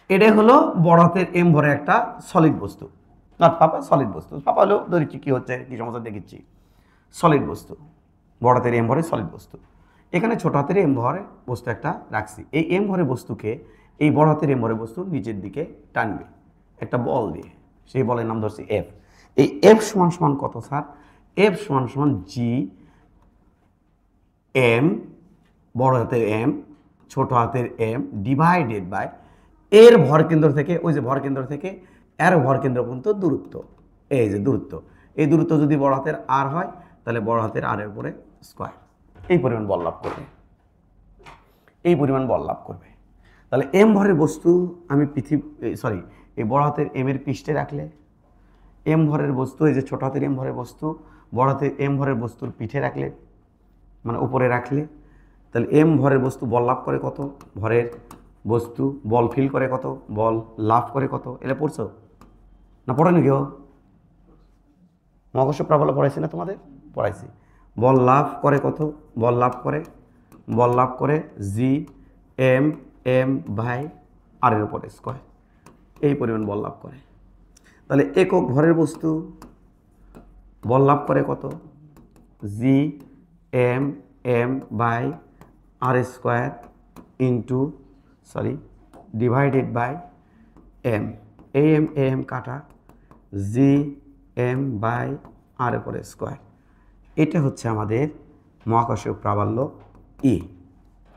এটা হলো বড় হাতের এম ভরে একটা সলিড বস্তু, নট পাপা, সলিড বস্তু। পাপা হলো ধরেছি কি হচ্ছে, কি সমস্যা দেখিচ্ছি, সলিড বস্তু, বড় হাতের এম ভরে সলিড বস্তু। এখানে ছোট হাতের এম ভরে বস্তু একটা রাখছি। এই এম ভরে বস্তুকে এই বড় হাতের এম ভরে বস্তু নিচের দিকে টানবে একটা বল দিয়ে, সেই বলের নাম ধরছি এফ। এই এফ সমান সমান কত স্যার? এফ সমান সমান জি এম, বড় হাতের এম ছোট হাতের এম ডিভাইডেড বাই এর ভর কেন্দ্র থেকে, ওই যে ভর কেন্দ্র থেকে এর ভর কেন্দ্র পর্যন্ত দূরত্ব, এই যে দূরত্ব, এই দূরত্ব যদি বড় হাতের আর হয় তাহলে বড় হাতের আর এর উপরে স্কোয়ার, এই পরিমাণ বল লাভ করবে, এই পরিমাণ বল লাভ করবে। তাহলে এম ভরের বস্তু আমি এই বড় হাতের এম এর পৃষ্ঠে রাখলে, এম ভরের বস্তু এই যে ছোট হাতের এম ভরের বস্তু বড় হাতের এম ভরের বস্তুর পিঠে রাখলে, মানে উপরে রাখলে, তাহলে এম ভরের বস্তু বল লাভ করে কত, ভরের বস্তু বল ফিল করে কত, বল লাভ করে কত, এটা পড়ছো না পড়েনি কেউ? মহাকর্ষ প্রাবল্য পড়াইছি না তোমাদের? পড়াইছি। বল লাভ করে কত, বল লাভ করে জি এম এম বাই আর এর উপরে স্কয়ার, এই পরিমাণ বল লাভ করে। তাহলে একক ভরের বস্তু বল লাভ করে কত, G M M by R square into divided by M, M কাটা জি এম বাই আর উপরে স্কোয়ার। এটা হচ্ছে আমাদের মহাকর্ষীয় প্রাবল্য ই।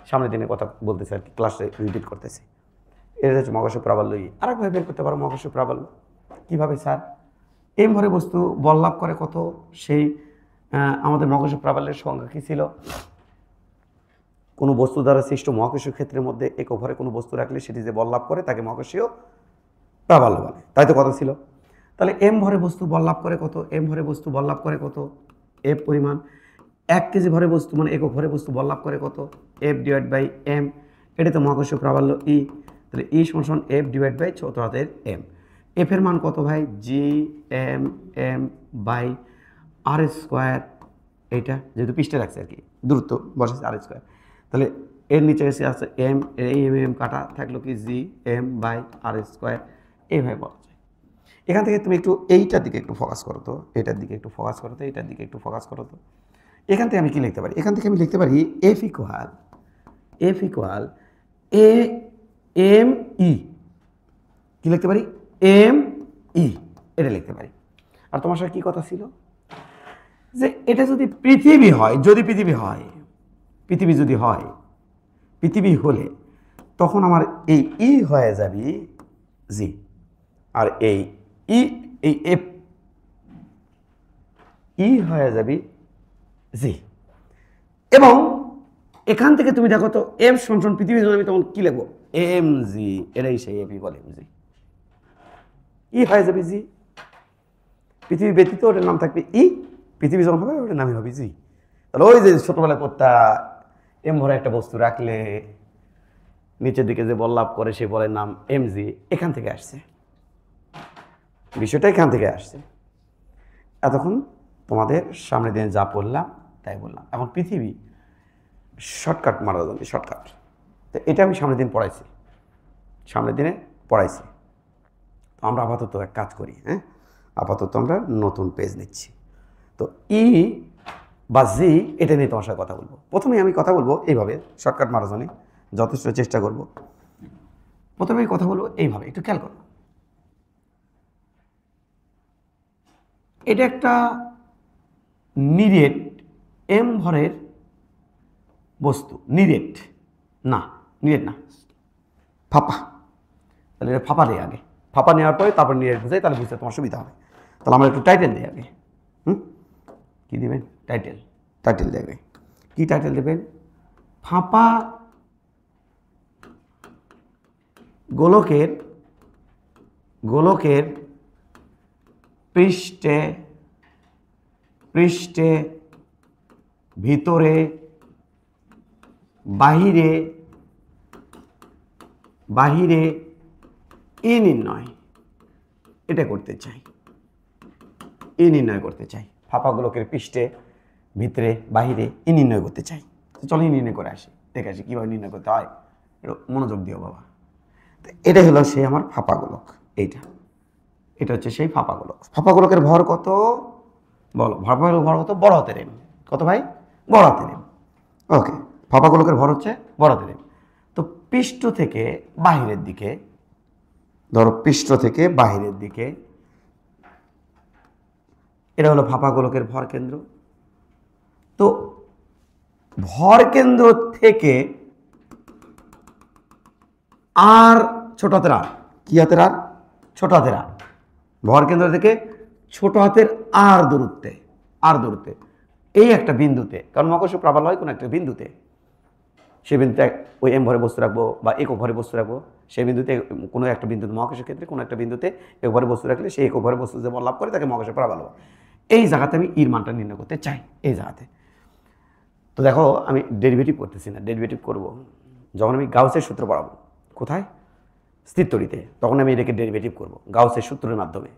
সামনের দিনের কথা বলতেছি আর কি, ক্লাসে রিপিট করতেছি। এটা হচ্ছে মহাকর্ষীয় প্রাবল্য ই। আরেকভাবে বের করতে পারো মহাকর্ষীয় প্রাবল্য। কীভাবে স্যার? এম ভরে বস্তু বল লাভ করে কত, সেই আমাদের মহাকর্ষীয় প্রাবল্যের সংজ্ঞা কী ছিল? কোনো বস্তু দ্বারা সৃষ্ট মহাকর্ষীয় ক্ষেত্রের মধ্যে একক ভরে কোনো বস্তু রাখলে সেটি যে বল লাভ করে তাকে মহাকর্ষীয় প্রাবল্য বলে। তাই তো কথা ছিল। তাহলে এম ভরে বস্তু বল লাভ করে কত, এম ভরে বস্তু বল লাভ করে কত, এফ পরিমাণ। 1 কেজি ভরে বস্তু মানে একক ভরে বস্তু বল লাভ করে কত, এফ ডিভাইড বাই এম, এটা তো মহাকর্ষীয় প্রাবল্য ই। তাহলে ই সমান এফ ডিভাইড বাই ছোট হাতের এম। এফ এর মান কত ভাই? G M M by R square, এইটা যেহেতু পৃষ্ঠে রাখছে আর কি, দূরত্ব বসেছে আর স্কোয়ার। তাহলে এর নিচে এসে আছে এম, এই এম এম কাটা থাকলো কি G M by R square, এইভাবে বলা যায়। এখান থেকে তুমি একটু এইটার দিকে একটু ফোকাস করো তো, এটার দিকে একটু ফোকাস করো তো, এটার দিকে একটু ফোকাস করো তো। এখান থেকে আমি কি লিখতে পারি? এখান থেকে আমি লিখতে পারি F equal A M E, কি লিখতে পারি? এম ই, এটা লিখতে পারি। আর তোমার সাথে কি কথা ছিল যে এটা যদি পৃথিবী হয়, পৃথিবী হলে তখন আমার এই ই হয়ে যাবে জি, আর এই এফ ই হয়ে যাবে জি। এবং এখান থেকে তুমি দেখো তো এম সমান পৃথিবী জন্য আমি তখন কি লিখবো? এম জি, এটাই সেই এফ ইকুয়াল এম জি, ই হয়ে যাবে জি। পৃথিবী ব্যতীত ওটার নাম থাকবে ই, পৃথিবী যখন হবে ওটার নামই হবে জি। তাহলে ওই যে ছোটবেলায় পড়তা এম ভরে একটা বস্তু রাখলে নিচের দিকে যে বল লাভ করে সেই বলের নাম এম জি, এখান থেকে আসছে, বিষয়টা এখান থেকে আসছে। এতক্ষণ তোমাদের সামনের দিনে যা পড়লাম তাই বললাম। এখন পৃথিবী শর্টকাট মারা যাবে, শর্টকাট। তো এটা আমি সামনের দিনে পড়াইছি। তো আমরা আপাতত এক কাজ করি, হ্যাঁ, আপাতত আমরা নতুন পেজ নিচ্ছি। তো ই বা জি এটা নিয়ে তোমার সাথে কথা বলবো। প্রথমে আমি কথা বলবো এইভাবে, শর্টকাট মারার জন্য যথেষ্ট চেষ্টা করব। প্রথমে আমি কথা বলবো এইভাবে, একটু খেয়াল করো। এটা একটা নিরেট এম ভরের বস্তু, নিরেট না ফাঁপা। তাহলে এটা ফাঁপা নেই আগে, ফাঁপা নেওয়ার পরে তারপর নিরেট বুঝাই, তাহলে বুঝতে তোমার সুবিধা হবে। তাহলে আমরা একটু টাইটেল দিই আগে। কি দিবেন? টাইটেল দেবে। কি টাইটেল দেবেন? ফাঁপা গোলকের পৃষ্ঠে ভিতরে বাহিরে ই নির্ণয়, এটা করতে চাই, ই নির্ণয় করতে চাই। ফাঁপা গোলকের পৃষ্ঠে ভিতরে বাহিরে ই নির্ণয় করতে চাই। তো চলো ই নির্ণয় করে আসি, দেখে আসি কীভাবে নির্ণয় করতে হয়। একটু মনোযোগ দিও বাবা। এটা হলো সেই আমার ফাঁপা গোলক। এইটা এটা হচ্ছে সেই ফাঁপা গোলক। ফাঁপা গোলকের ভর কত বলো? ফাঁপা গোলকের ভর কত? বড় হাতের এম। কত ভাই? বড় হাতের এম। ওকে, ফাঁপা গোলকের ভর হচ্ছে বড় হাতের এম। তো পৃষ্ঠ থেকে বাহিরের দিকে, ধরো পৃষ্ঠ থেকে বাহিরের দিকে, এটা হলো ফাঁপা গোলকের ভর কেন্দ্র। তো ভর কেন্দ্র থেকে আর ছোট হাতের আর, কি হাতের আর? ছোট হাতের আর। ভর কেন্দ্র থেকে ছোট হাতের আর দূরত্বে, আর দূরত্বে এই একটা বিন্দুতে, কারণ মহাকর্ষ প্রাবল্য হয় কোনো একটা বিন্দুতে, সেই বিন্দুতে ওই এম ভরে বস্তু রাখবো বা একক ভরে বস্তু রাখবো, সেই বিন্দুতে কোনো একটা বিন্দুতে মহাকর্ষের ক্ষেত্রে কোনো একটা বিন্দুতে এক ভরে বস্তু রাখলে সেই একক ভরে বস্তু যে বল লাভ করে তাকে মহাকর্ষ প্রাবল্য। এই জায়গাতে আমি ইর মানটা নির্ণয় করতে চাই, এই জায়গাতে। তো দেখো আমি ডেরিভেটিভ করতেছি না, ডেরিভেটিভ করব যখন আমি গাউসের সূত্র পড়াবো। কোথায়? স্থির তড়িতে। তখন আমি এটাকে ডেরিভেটিভ করব গাউসের সূত্রের মাধ্যমে,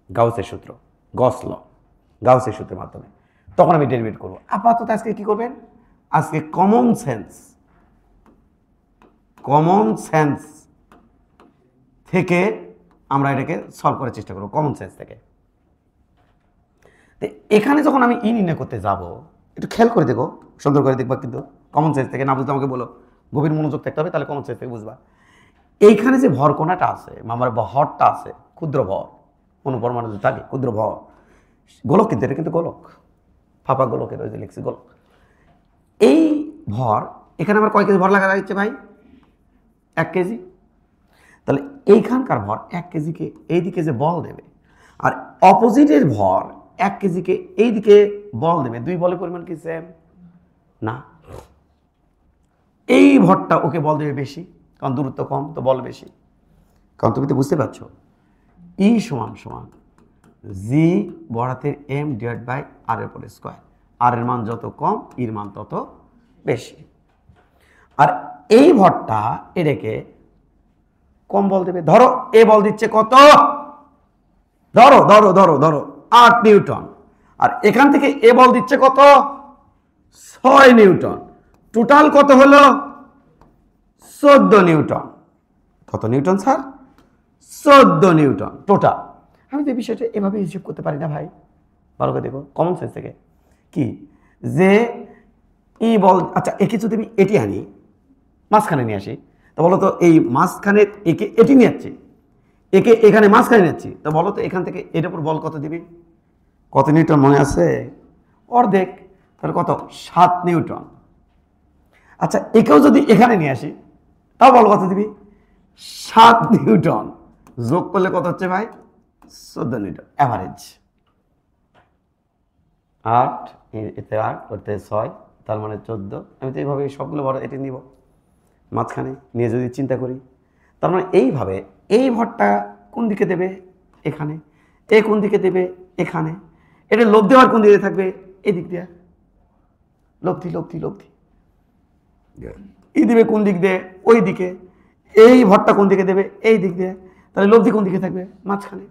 গাউসের সূত্র, গস ল, গাউসের সূত্রের মাধ্যমে তখন আমি ডেরিভেটিভ করব। আপাতত আজকে কি করবেন? আজকে কমন সেন্স, কমন সেন্স থেকে আমরা এটাকে সলভ করার চেষ্টা করব, কমন সেন্স থেকে। তো এখানে যখন আমি ই নির্ণয় করতে যাব, একটু খেয়াল করে দেখো, সুন্দর করে দেখবা, কিন্তু কমন সেন্স থেকে না বুঝতে আমাকে বলো, গভীর মনোযোগ থাকতে হবে, তাহলে কমন সেন্স থেকে বুঝবা। এইখানে যে ভর কোণাটা আছে, আমার ভরটা আছে, ক্ষুদ্র ভর, অনুপরমাণু যে থাকে ক্ষুদ্র ভর, গোলক, কিন্তু এটা কিন্তু গোলক, ফাঁপা গোলকের ওই যে লিখছি গোলক। এই ভর এখানে আমার কয় কেজি ভর লাগা যাচ্ছে ভাই? 1 কেজি। তাহলে এইখানকার ভর 1 কেজিকে এইদিকে যে বল দেবে, আর অপোজিটের ভর 1 কেজিকে এইদিকে বল দেবে, দুই বলের পরিমাণ কি সেম? না। এই ভরটা ওকে বল দেবে বেশি, কারণ দূরত্ব কম, তো বল বেশি। কারণ তুমি তো বুঝতে পারছো ই সমান সমান জি বড়াতে এম ডিভাইড বাই আর এর উপরে স্কোয়ার। আর এর মান যত কম ইর মান তত বেশি। আর এই ভরটা এটাকে কম বল দেবে। ধরো এ বল দিচ্ছে কত? ধরো ধরো ধরো ধরো 8 নিউটন, আর এখান থেকে এ বল দিচ্ছে কত? 6 নিউটন। টোটাল কত হলো? 14 নিউটন। কত নিউটন স্যার? 14 Newton total. আমি তো এই বিষয়টা এভাবে হিসেব করতে পারি না ভাই, ভালো করে দেখো কমন সেন্স থেকে। কি যে ই বল, আচ্ছা একে যদি আমি এটি আনি, মাঝখানে নিয়ে আসি, তো বলো তো এই মাঝখানে একে এটি নিয়ে যাচ্ছি, একে এখানে মাঝখানে নিচ্ছি, তো বলো তো এখান থেকে এটার উপর বল কত দিবি? কত নিউটন মনে আছে? অর্ধেক, তাহলে কত? 7 নিউটন। আচ্ছা একেও যদি এখানে নিয়ে আসি, তাও বল কত দিবি? 7 নিউটন। যোগ করলে কত হচ্ছে ভাই? 14 নিউটন অ্যাভারেজ। 8 এতে 8 করতে 6, তার মানে 14। আমি তো এইভাবে সবগুলো বড় এটি নিব মাঝখানে নিয়ে যদি চিন্তা করি, তার মানে এইভাবে এই ভরটা কোন দিকে দেবে? এখানে। এ কোন দিকে দেবে? এখানে। এটা লোভ দেওয়ার কোন দিকে থাকবে? এদিক দিয়ে। লব্ধি লব্ধি লব্ধি। ই দিবে কোন দিক দিয়ে? ওই দিকে। এই ভরটা কোন দিকে দেবে? এই দিক দিয়ে। তাহলে লব্ধি কোন দিকে থাকবে? মাঝখানে।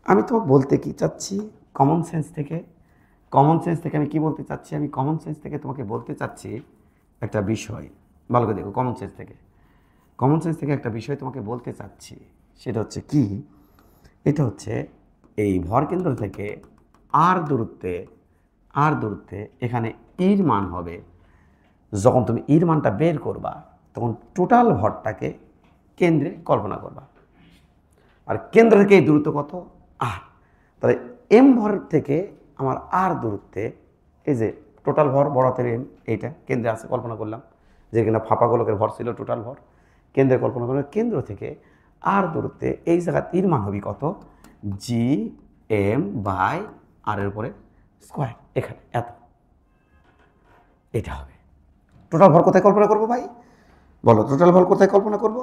আমি তোমাকে বলতে কি চাচ্ছি, কমন সেন্স থেকে, কমন সেন্স থেকে আমি কি বলতে চাচ্ছি? আমি কমন সেন্স থেকে তোমাকে বলতে চাচ্ছি একটা বিষয়, ভালো করে দেখো। কমন সেন্স থেকে, কমন সেন্স থেকে একটা বিষয় তোমাকে বলতে চাচ্ছি, সেটা হচ্ছে কি? এটা হচ্ছে এই ভর কেন্দ্র থেকে আর দূরত্বে, আর দূরত্বে এখানে ইর মান হবে, যখন তুমি ইর মানটা বের করবা তখন টোটাল ভরটাকে কেন্দ্রে কল্পনা করবা, আর কেন্দ্র থেকে এই দূরত্ব কত? আর। তাহলে এম ভর থেকে আমার আর দূরত্বে এই যে টোটাল ভর বড় হাতের এম, এইটা কেন্দ্রে আছে, কল্পনা করলাম যে কিনা ফাঁপা গোলকের ভর ছিল টোটাল ভর, কেন্দ্রে কল্পনা করলাম। কেন্দ্র থেকে আর দূরত্বে এই জায়গা ইর মান হবে কত? জি এম বাই আর এর উপরে স্কোয়ার, এখানে এত, এটা হবে। টোটাল ভর কোথায় কল্পনা করবো ভাই? বলো টোটাল ভর কোথায় কল্পনা করব?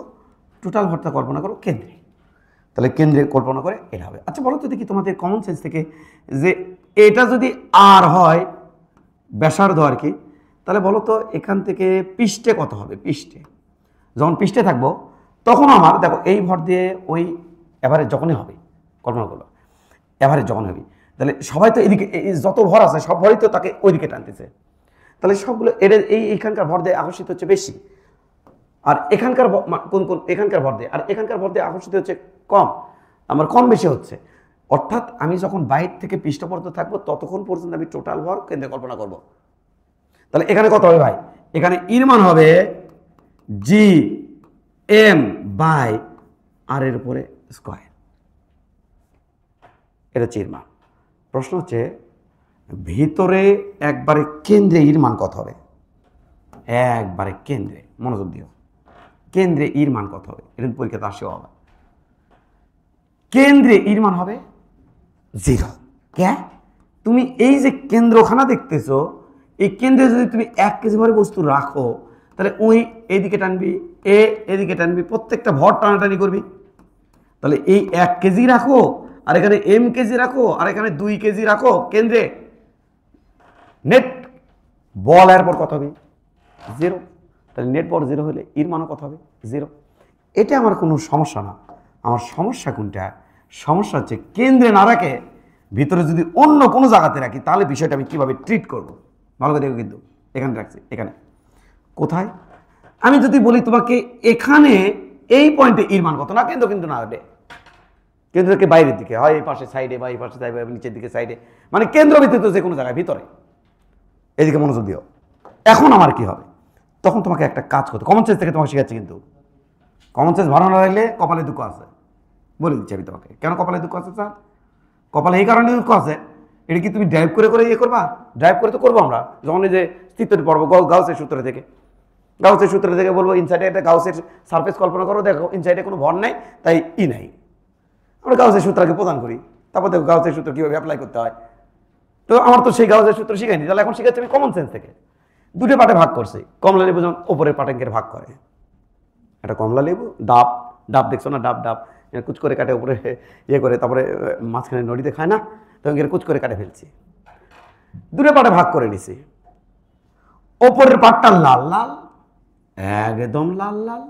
টোটাল ভরটা কল্পনা করো কেন্দ্রে। তাহলে কেন্দ্রে কল্পনা করে এটা হবে। আচ্ছা বলো তো দেখি তোমাদের কমন সেন্স থেকে, যে এটা যদি আর হয় ব্যাসার্ধ আর কি, তাহলে বলো তো এখান থেকে পৃষ্ঠে কত হবে? পৃষ্ঠে যখন পৃষ্ঠে থাকবো তখন আমার দেখো এই ভর দিয়ে ওই এভারেজ যখনই হবে, কল্পনা করলো এভারেজ যখন হবে, তাহলে সবাই তো এদিকে যত ভর আছে সব ভরই তো তাকে ওইদিকে টানতেছে, তাহলে সবগুলো এর এইখানকার ভর দিয়ে আকর্ষিত হচ্ছে বেশি। আর এখানকার কোন কোন এখানকার ভর দিয়ে, আর এখানকার ভর দিয়ে আকর্ষিত হচ্ছে কম, আমার কম বেশি হচ্ছে। অর্থাৎ আমি যখন বাইর থেকে পৃষ্ঠ পর্যন্ত থাকবো ততক্ষণ পর্যন্ত আমি টোটাল ভর কেন্দ্রে কল্পনা করব। তাহলে এখানে কত হবে ভাই? এখানে ইর মান হবে জি এম বাই আর এর উপরে স্কয়ার, এটা হচ্ছে ইর মান। প্রশ্ন হচ্ছে ভিতরে একবারে কেন্দ্রে ইর মান কত হবে? একবারে কেন্দ্রে, মনোযোগ দিও, কেন্দ্রে ইর মান কত হবে? এটা পরীক্ষাতে আসেও হবে। কেন্দ্রে ইর মান হবে 0। কে? তুমি এই যে কেন্দ্রখানা দেখতেছো, এই কেন্দ্রে যদি তুমি 1 কেজি ভরের বস্তু রাখো, তাহলে ওই এদিকে টানবি, এদিকে টানবি, প্রত্যেকটা ভর টানাটানি করবি। তাহলে এই 1 কেজি রাখো, আর এখানে এম কেজি রাখো, আর এখানে 2 কেজি রাখো কেন্দ্রে, নেট বল এর পর কত হবে? 0। তাহলে নেট বল 0 হলে ইর মানও কত হবে? 0। এটা আমার কোনো সমস্যা না। আমার সমস্যা কোনটা? সমস্যা হচ্ছে কেন্দ্রে না রাখে ভিতরে যদি অন্য কোনো জায়গাতে রাখি, তাহলে বিষয়টা আমি কীভাবে ট্রিট করব। ভালো করে দেখো, কিন্তু এখানে রাখছি, এখানে কোথায়? আমি যদি বলি তোমাকে এখানে এই পয়েন্টে ইর মান কত, না কেন্দ্র কিন্তু না ওঠে, কেন্দ্র থেকে বাইরের দিকে হয়, এই পাশে সাইডে বা এই পাশে সাইডে, নিচের দিকে সাইডে, মানে কেন্দ্র ভিত্তিতে যে কোনো জায়গায় ভিতরে, এদিকে মনোযোগ দিও। এখন আমার কি হবে? তখন তোমাকে একটা কাজ করতে, কমন সেন্স থেকে তোমাকে শেখাচ্ছি, কিন্তু কমন সেন্স ভালো না লাগলে কপালে দুঃখ আছে, বলে দিচ্ছি আমি তোমাকে। কেন কপালে দুঃখ আছে স্যার? কপালে এই কারণে দুঃখ আছে, এটা কি তুমি ড্রাইভ করে করে ইয়ে করবা? ড্রাইভ করে তো করবো আমরা, যখন এই যে স্থিতি পড়বো গাউসের সূত্র থেকে, গাউসের সূত্র থেকে বলবো ইনসাইডে একটা গাউসের সারফেস কল্পনা করো, দেখো ইনসাইডে কোনো ভর নাই, তাই ই নাই। আমরা গাউসের সূত্রকে প্রদান করি, তারপর দেখো গাউসের সূত্র কীভাবে অ্যাপ্লাই করতে হয়। তো আমার তো সেই গাউসের সূত্র শিখাইনি, তাহলে এখন শিখাচ্ছি আমি কমন সেন্স থেকে। দুটো পার্টে ভাগ করছি, কমলা লেবু যেমন ওপরের পাটেঙ্কের ভাগ করে, একটা কমলা লেবু, ডাব, ডাব দেখছো না, ডাব ডাব কুচ করে কাটে উপরে ইয়ে করে, তারপরে মাঝখানে নদীতে খায় না, তখন কুচ করে কাটে ফেলছি। দুটো পাটে ভাগ করে নিছি, ওপরের পাটটা লাল লাল, একদম লাল লাল,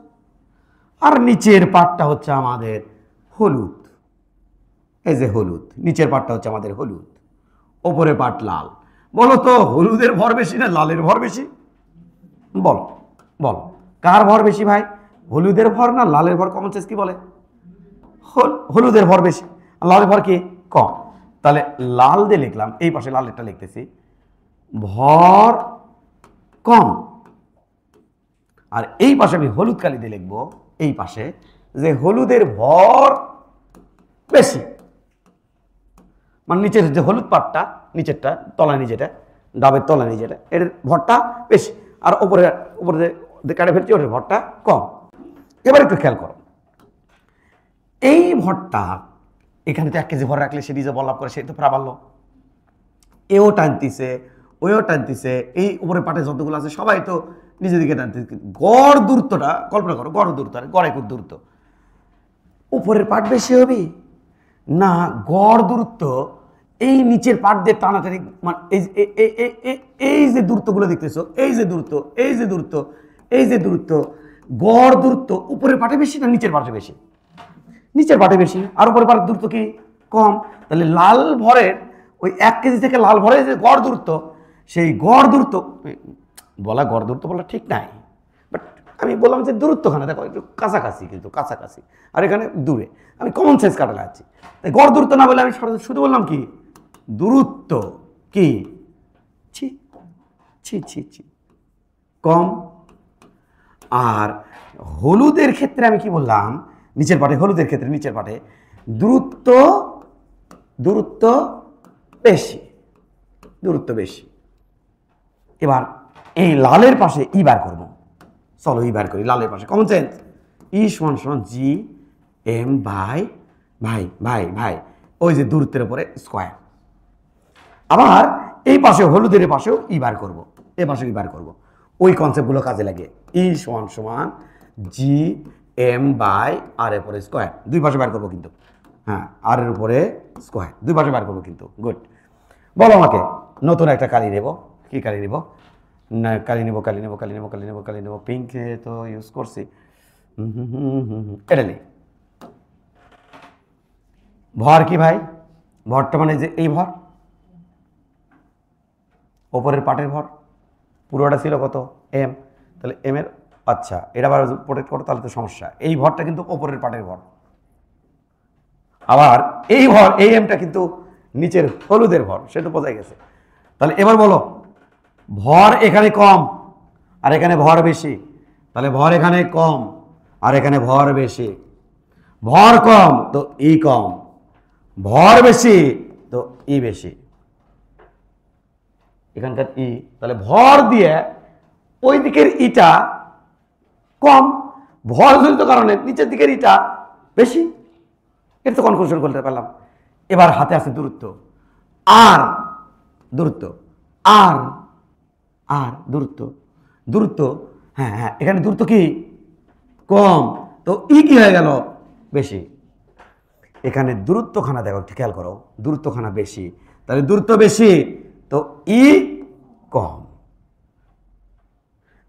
আর নিচের পাটটা হচ্ছে আমাদের হলুদ, এই যে হলুদ, নিচের পাটটা হচ্ছে আমাদের হলুদ, ওপরের পাট লাল। বলো তো হলুদের ভর বেশি না লালের ভর বেশি? বলো বলো, কার ভর বেশি ভাই? হলুদের ভর না লালের ভর? কমন সেন্স কি বলে? হলুদের ভর বেশি, লালের ভর কি কম। তাহলে লাল দিয়ে লিখলাম, এই পাশে লালেরটা লিখতেছি, ভর কম। আর এই পাশে আমি হলুদ কালি দিয়ে লিখবো, এই পাশে যে হলুদের ভর বেশি, মানে নিচের যে হলুদ পাটটা, নিচেরটা তলা নিচেটা, ডাবের তলা নিচেটা, এর ভরটা বেশি, আর উপরে উপরে কাটে ফেলছি ওটার ভরটা কম। এবার একটু খেয়াল করো, এই ভরটা এখানে তো 1 কেজি ভর রাখলে সেটি যে বল্লাভ করে সে তো প্রাবল্য, এও টানতিছে ওও টানতিছে, এই উপরে পাটে যতগুলো আছে সবাই তো নিজের দিকে টানতেছে। গড় দূরত্বটা কল্পনা করো, গড় দূরত্ব, গড় একুর দূরত্ব, উপরের পাট বেশি হবে না গড় দূরত্ব এই নিচের পাট দিয়ে টানাটানি, মানে এই যে দূরত্বগুলো দেখতেছো, এই যে দূরত্ব, এই যে দূরত্ব, এই যে দূরত্ব, গড় দূরত্ব উপরের পাটে বেশি না নিচের পাটে বেশি? নিচের পাটে বেশি, আর উপরের পাটের দূরত্ব কি কম। তাহলে লাল ভরের ওই 1 কেজি থেকে লাল ভরের যে গড় দূরত্ব, সেই গড় দূরত্ব বলা, গড় দূরত্ব বলা ঠিক নাই, বাট আমি বললাম যে দূরত্বখানে দেখো একটু কাছাকাছি, কিন্তু কাছাকাছি, আর এখানে দূরে, আমি কমন সেন্স কাটা লাগছি। তাই গড় দূরত্ব না বলে আমি শুধু বললাম কি দূরত্ব, কি ছি ছি ছি ছি কম। আর হলুদের ক্ষেত্রে আমি কি বললাম? নিচের পাটে, হলুদের ক্ষেত্রে নিচের পাটে দূরত্ব দূরত্ব বেশি, দূরত্ব বেশি। এবার এই লালের পাশে ই বার করবো, চলো ই বার করি লালের পাশে। কমন সেন্স, ই সমান সমান জি এম বাই ভাই ভাই ভাই ওই যে দূরত্বের উপরে স্কোয়ার। আবার এই পাশে হলুদের পাশেও ই বার করবো, এ পাশে ই বার করবো, ওই কনসেপ্টগুলো কাজে লাগে। ই সমান সমান জি এম বাই আর এর উপরে স্কোয়ার, দুই পাশে বার করবো কিন্তু, হ্যাঁ আর এর উপরে স্কোয়ার, দুই পাশে বার করবো কিন্তু। গুড। বলো আমাকে, নতুন একটা কালি নেব, কি কালি নেব? না কালি নেব, কালি নেব, কালি নেব, কালি নেব, কালি নেব, পিঙ্ক তো ইউজ করছি, এটা নেই। ভর কি ভাই? ভরটা মানে যে এই ভর, ওপরের পাটের ভর পুরোটা ছিল কত? এম। তাহলে এম এর আচ্ছা, এটা আবার প্রোটেক্ট করো, তাহলে তো সমস্যা। এই ভরটা কিন্তু ওপরের পাটের ভর, আবার এই ভর এই এমটা কিন্তু নিচের হলুদের ভর, সেটা বোঝা গেছে। তাহলে এবার বলো, ভর এখানে কম আর এখানে ভর বেশি, তাহলে ভর এখানে কম আর এখানে ভর বেশি। ভর কম তো ই কম, ভর বেশি তো ই বেশি। এখানকার ই, তাহলে ভর দিয়ে ওই দিকের ইটা কম, ভর জনিত কারণে নিচের দিকের ইটা বেশি। এটা তো কনক্লুশন করতে পারলাম। এবার হাতে আছে দূরত্ব, আর দূরত্ব, আর আর দূরত্ব, দূরত্ব, হ্যাঁ হ্যাঁ, এখানে দূরত্ব কি কম, তো ই কি হয়ে গেল বেশি। এখানে দূরত্বখানা দেখো, খেয়াল করো, দূরত্বখানা বেশি, তাহলে দূরত্ব বেশি তো ই কম।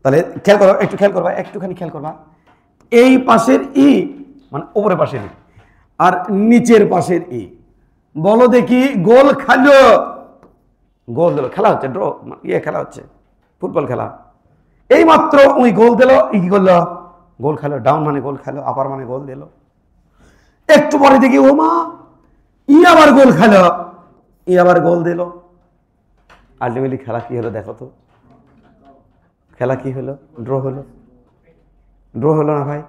তাহলে খেয়াল করো, একটু খেয়াল করবা, একটুখানি খেয়াল করবা, এই পাশের ই মানে উপরের পাশের ই আর নিচের পাশের ই। বলো দেখি, গোল খেলো, গোল দিল, খেলা হচ্ছে, ড্র ইয়ে খেলা হচ্ছে, ফুটবল খেলা। এই মাত্র ওই গোল দিল, ই কি করলো, গোল খেলো। ডাউন মানে গোল খেলো, আপার মানে গোল দিল। একটু পরে দেখি ও মা, ই আবার গোল খেলো, ই আবার গোল দিল। আলটিমেটলি খেলা কি হলো দেখো তো, খেলা কি হলো, ড্র হলো, ড্র হলো না ভাই।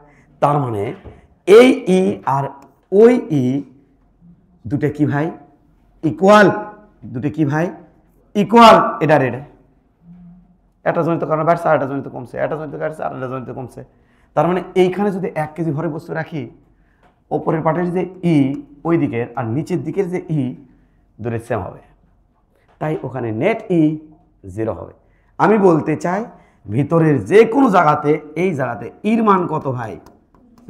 তার মানে এই ই আর ওই ই দুটো কি ভাই, ইকুয়াল। দুটো কি ভাই, ইকুয়াল। এটা রেডে একটা জনিত কারণে বাড়ছে আর একটা জনিত কমছে, একটা জনিত বাড়ছে আর একটা জনিত কমছে। তার মানে এইখানে যদি 1 কেজি ভরে বস্তু রাখি, ওপরের পাটের যে ই ওই দিকের আর নিচের দিকের যে ই দুটো সেম হবে, তাই ওখানে নেট ই 0 হবে। আমি বলতে চাই ভিতরের যে কোনো জায়গাতে, এই জায়গাতে ইর মান কত ভাই,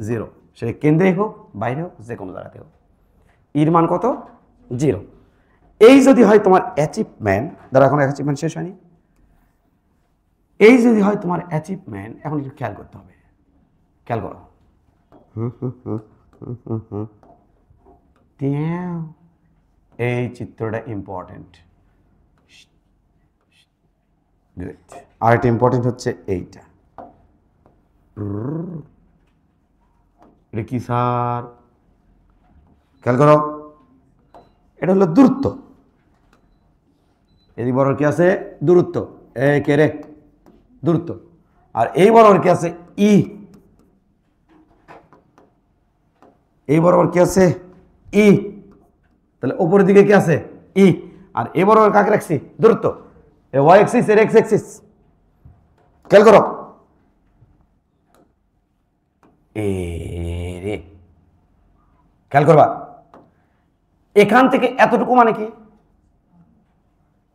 0। সেটা কেন্দ্রে হোক বাইরে হোক, যে কোনো জায়গাতে হোক, ইর মান কত, 0। এই যদি হয় তোমার অ্যাচিভমেন্ট, দ্বারা এখন অ্যাচিভমেন্ট শেষ হয়নি, এই যদি হয় তোমার অ্যাচিভমেন্ট, এখন একটু খেয়াল করতে হবে, খেয়াল করো। এই চিত্রটা ইম্পর্টেন্ট। গ্রেট। আরেকটা ইম্পর্টেন্ট হচ্ছে এইটা, এটা কি স্যার, খেয়াল করো, এটা হলো দূরত্ব। এই বরাবর কি আছে, দূরত্ব, এই কে রে, দূরত্ব। আর এই বরাবর কি আছে, ই। এই বরাবর কি আছে, ই। তাহলে উপরের দিকে কি আছে, ই। আর এই বরাবর কাকে রাখছি, দূরত্ব। ওয়াই এক্সিস এর এক্স এক্সিস, খেয়াল করো, এ রে, খেয়াল করবা। এখান থেকে এতটুকু মানে কি,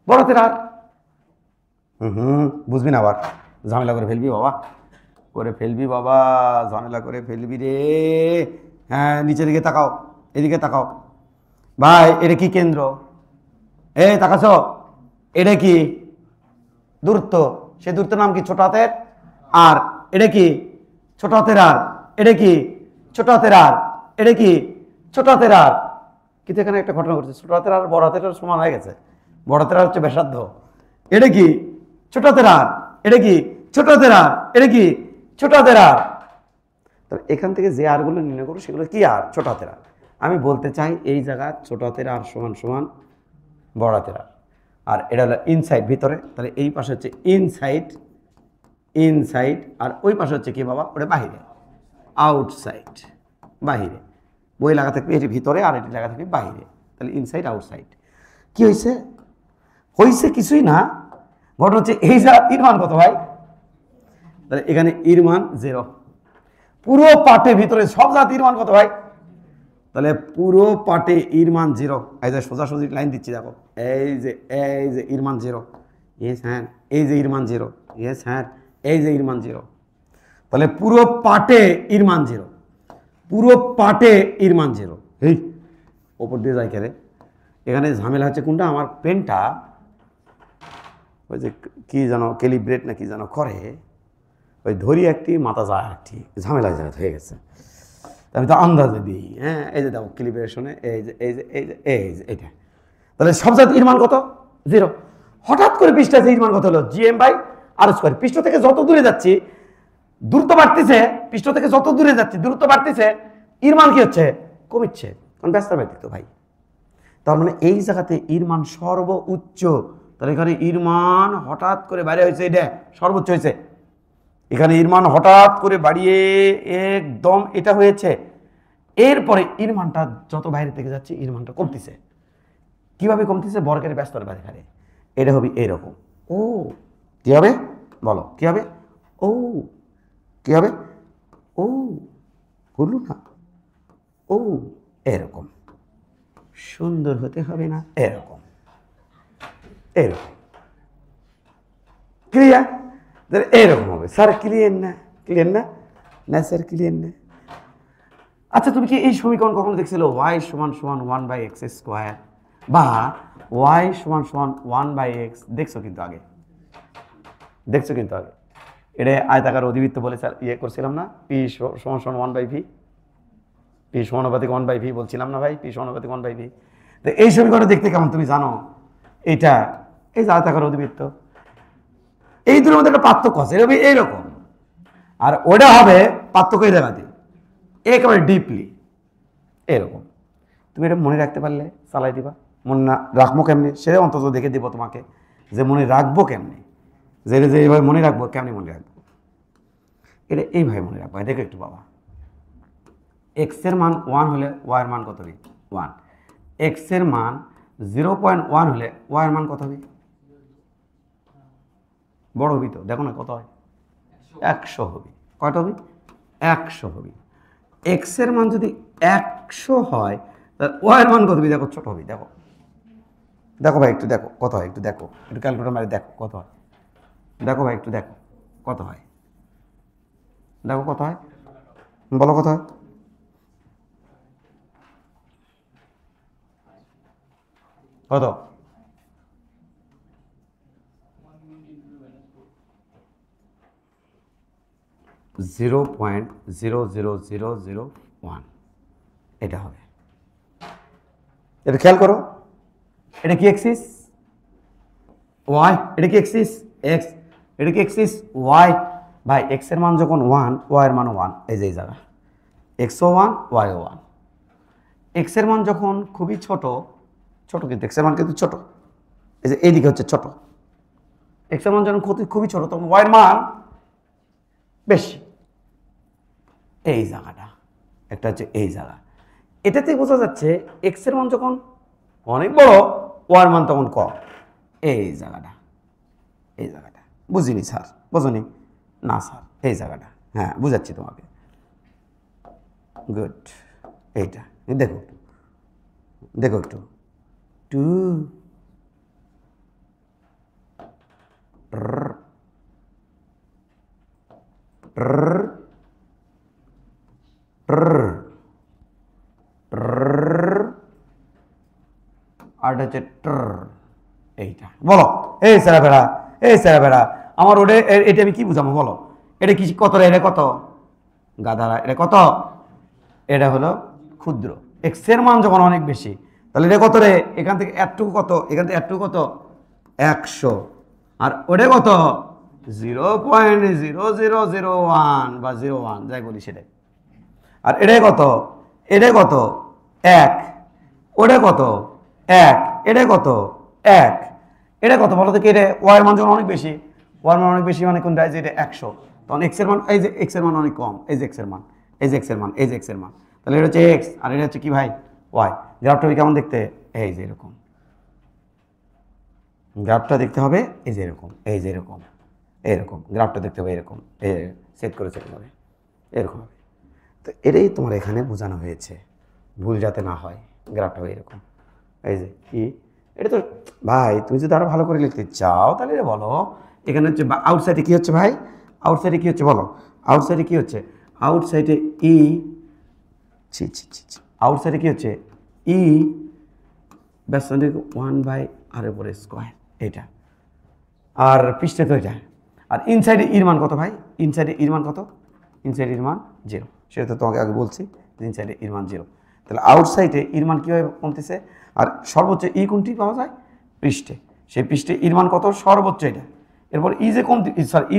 বড় তেরার। বুঝবি না, আবার ঝামেলা করে ফেলবি বাবা, করে ফেলবি বাবা, ঝামেলা করে ফেলবি রে। হ্যাঁ, নিচের দিকে তাকাও, এদিকে তাকাও ভাই, এটা কি কেন্দ্র, এ তাকাছ, এটা কি দূরত্ব, সে দূরত্বের নাম কি, ছোট হাতের আর। এটা কি ছোট হাতের আর, এটা কি ছোট হাতের আর, এটা কি ছোট হাতের আর। কিন্তু এখানে একটা ঘটনা ঘটছে, ছোট হাতের আর বড় হাতের সমান হয়ে গেছে, বড় হাতের আর হচ্ছে ব্যাসার্ধ। এটা কি ছোট হাতের আর, এটা কি ছোট হাতের আর, এটা কি ছোট হাতের আর। তবে এখান থেকে যে আরগুলো নির্ণয় করো সেগুলো কি আর, ছোট হাতের আর। আমি বলতে চাই এই জায়গা ছোট হাতের আর সমান সমান বড় হাতের আর। আর এটা হলো ইনসাইড, ভিতরে। তাহলে এই পাশে হচ্ছে ইনসাইড, ইনসাইড, আর ওই পাশে হচ্ছে কি বাবা, ওটা বাহিরে, আউটসাইড, বাহিরে। বই লাগা থাকবে এটি ভিতরে আর এটি লাগা থাকবে বাহিরে, তাহলে ইনসাইড আউটসাইড। কি হয়েছে, হয়েছে কিছুই না, ঘটনা হচ্ছে এই জায়গা ইর মান কত ভাই, তাহলে এখানে ইর মান 0। পুরো পাটে ভিতরে সব জায়গাতে ইর মান কত ভাই, তাহলে পুরো পাটে ইর মান 0। এই যে সোজাসুজি লাইন দিচ্ছি দেখো, এই যে ইর মান 0, ইয়েস হ্যাঁ, এই যে ইর মান 0, ইয়েস হ্যাঁ, এই যে ইর মান 0। তাহলে পুরো পাটে ইর মান 0, পুরো পাটে ইর মান 0। এই ওপর দিয়ে যায় কেরে, এখানে ঝামেলা হচ্ছে কোনটা, আমার পেনটা ওই যে কি জানো ক্যালিব্রেট না কি জানো করে, ওই ধরি একটি মাথা যায় একটি, ঝামেলা হয়ে গেছে। আমি তো আন্দাজে দিই, হ্যাঁ, এই যে দেখো ক্যালিব্রেশনে, এই যে এই যে এই যে এই যে এইটা। তাহলে সব জায়গায় ইর মান কত, 0। হঠাৎ করে পৃষ্ঠে ইর মান কত হলো, GM/r²। পৃষ্ঠ থেকে যত দূরে যাচ্ছি দূরত্ব বাড়তেছে, পৃষ্ঠ থেকে যত দূরে যাচ্ছে দূরত্ব বাড়তেছে, ইর মান কি হচ্ছে? কমিচ্ছে, কারণ ব্যস্ত ব্যতীত ভাই। তার মানে এই জায়গাতে ইর মান সর্বোচ্চ। তাহলে এখানে ইর মান হঠাৎ করে বাইরে হয়েছে, এটা সর্বোচ্চ হয়েছে। এখানে ইর মান হঠাৎ করে বাড়িয়ে একদম এটা হয়েছে। এরপরে ইর মানটা যত বাইরে থেকে যাচ্ছে ইর মানটা কমতেছে। কিভাবে কমতেছে? বর্গের ব্যস্তর বাইরে হারে। এটা হবে এইরকম। ও কি হবে বলো? কি হবে? ও কি হবে? ও বললু না? ও এরকম। সুন্দর হতে হবে না? এরকম এরকম। ক্লিয়ার? এরকম হবে। স্যার ক্লিয়ার না? ক্লিয়ার না? না স্যার ক্লিয়ার না। আচ্ছা, তুমি কি এই সমীকরণ কখনো দেখছিল? ওয়াই সমান সমান 1/x স্কোয়ার বা ওয়াই সমান সমান 1/x? দেখছো কিন্তু আগে, দেখছো কিন্তু আগে। এটা আয়তাকার অধিবৃত্ত বলে ইয়ে করছিলাম না? পি সমান সমান 1/v, পি সমানুপাতিক 1/v বলছিলাম না ভাই? পি সমানুপাতিক 1/v। তো এই সমীকরণ দেখতে কেমন তুমি জানো? এটা এই যে আয়তাকার অধিবৃত্ত, এই দুটোর মধ্যে একটা পার্থক্য আছে, এটা হবে এইরকম। আর ওটা হবে পার্থক্য এই জায়গাতে একেবারে ডিপলি এরকম। তুমি এটা মনে রাখতে পারলে চালাই দিবা। মনে না রাখবো কেমনি সেটা অন্তত দেখে দিব তোমাকে, যে মনে রাখবো কেমনি, যে যে এইভাবে মনে রাখবো, কেমনি মনে রাখবো। এটা এইভাবে মনে রাখবো। দেখো একটু বাবা, এক্স এর মান 1 হলে ওয়াই এর মান কত হবে? 1। এক্স এর মান 0.1 হলে ওয়াই এর মান কত হবে? বড় হবি তো, দেখো না কত হয়? 100 হবে। কয়টা হবে? 100 হবে। এক্স এর মান যদি 100 হয় তাহলে ওয়াই এর মান কত হবে? দেখো ছোট হবে। দেখো দেখো ভাই, একটু দেখো কত হয়, একটু দেখো, একটু ক্যালকুলেটর মারে দেখো কত হয়। দেখো ভাই, একটু দেখো কত হয়, দেখো কত হয়, বলো কত হয়? কত? 0.00001 এটা হবে। এটা খেয়াল করো, এটা কি এক্সিস? ওয়াই। এটা কি এক্সিস? এক্স। এটা কি এক্সিস? ওয়াই। ভাই এক্স এর মান যখন 1, ওয়াই এর মান 1, এই যে এই জায়গা এক্সও 1 ওয়াইও 1। এক্স এর মান যখন খুবই ছোট, ছোট কিন্তু এক্স এর মান কিন্তু ছোট, এই যে এইদিকে হচ্ছে ছোট। এক্স এর মান যখন খুবই ছোট তখন ওয়াই এর মান বেশি। এই জায়গাটা একটা হচ্ছে এই জায়গা। এটাতে বোঝা যাচ্ছে এক্স এর মান যখন অনেক বড়, ওয়াই এর মান তখন কম। এই জায়গাটা, এই জায়গাটা বুঝিনি স্যার? বোঝনি না স্যার? এই জায়গাটা, হ্যাঁ বুঝাচ্ছি তোমাকে। গুড। এইটা দেখো একটু, দেখো একটু। টু আর হচ্ছে এইটা। বলো এই স্যারা বেড়া, এই স্যারা বেড়া, আমার ওটা এটা আমি কি বুঝাবো বলো? এটা কি কত রে? এটা কত গাধারা? এটা কত? এটা হলো ক্ষুদ্র। এক্স এর মান যখন অনেক বেশি তাহলে এটা কত রে? এখান থেকে এতটুকু কত? এখান থেকে এতটুকু কত? 100। আর ওটা কত? 0.0001 বা 01 যাই বলি সেটাই। আর এটাই কত? এটাই কত? 1। ওটা কত? 1। এটা কত? 1। এটা কত বলো তো? এটা ওয়াই মান যখন অনেক বেশি, ওয়াই মান অনেক বেশি মানে কোনটা? যে এটা 100, তখন এক্স এর মান, এই যে এক্স এর মান অনেক কম, এই যে এক্স এর মান, এই যে এক্স এর মান, এই যে এক্স এর মান, তাহলে এটা হচ্ছে এক্স আর এটা হচ্ছে কি ভাই? ওয়াই। গ্রাফটা কেমন দেখতে? এই যে এরকম। গ্রাফটা দেখতে হবে এই যে এরকম, এই যে এরকম, এরকম গ্রাফটা দেখতে হবে এরকম, সেট করে সেট হবে এরকম হবে। তো এটাই তোমার এখানে বোঝানো হয়েছে, ভুল যাতে না হয়। গ্রাফটা হবে এরকম। এই যে কি, এটা তো ভাই তুমি যদি আরো ভালো করে লিখতে চাও তাহলে এটা বলো। এখানে হচ্ছে আউটসাইডে কি হচ্ছে ভাই? আউটসাইডে কি হচ্ছে বলো? আউটসাইডে কি হচ্ছে? আউটসাইডে ই, আউটসাইডে কি হচ্ছে? ই ব্যাসার্ধ 1/r² এটা, আর পৃষ্ঠে তো এটা। আর ইনসাইডে ইর মান কত ভাই? ইনসাইডে ইর মান কত? ইনসাইডে ইর মান 0। সেটা তো তোমাকে আগে বলছি, ইনসাইডে ইর মান 0। তাহলে আউটসাইডে ইর মান কীভাবে কমতেছে? আর সর্বোচ্চ ই কোনটি পাওয়া যায়? পৃষ্ঠে। সেই পৃষ্ঠে ইর মান কত? সর্বোচ্চ এটা। এরপর ই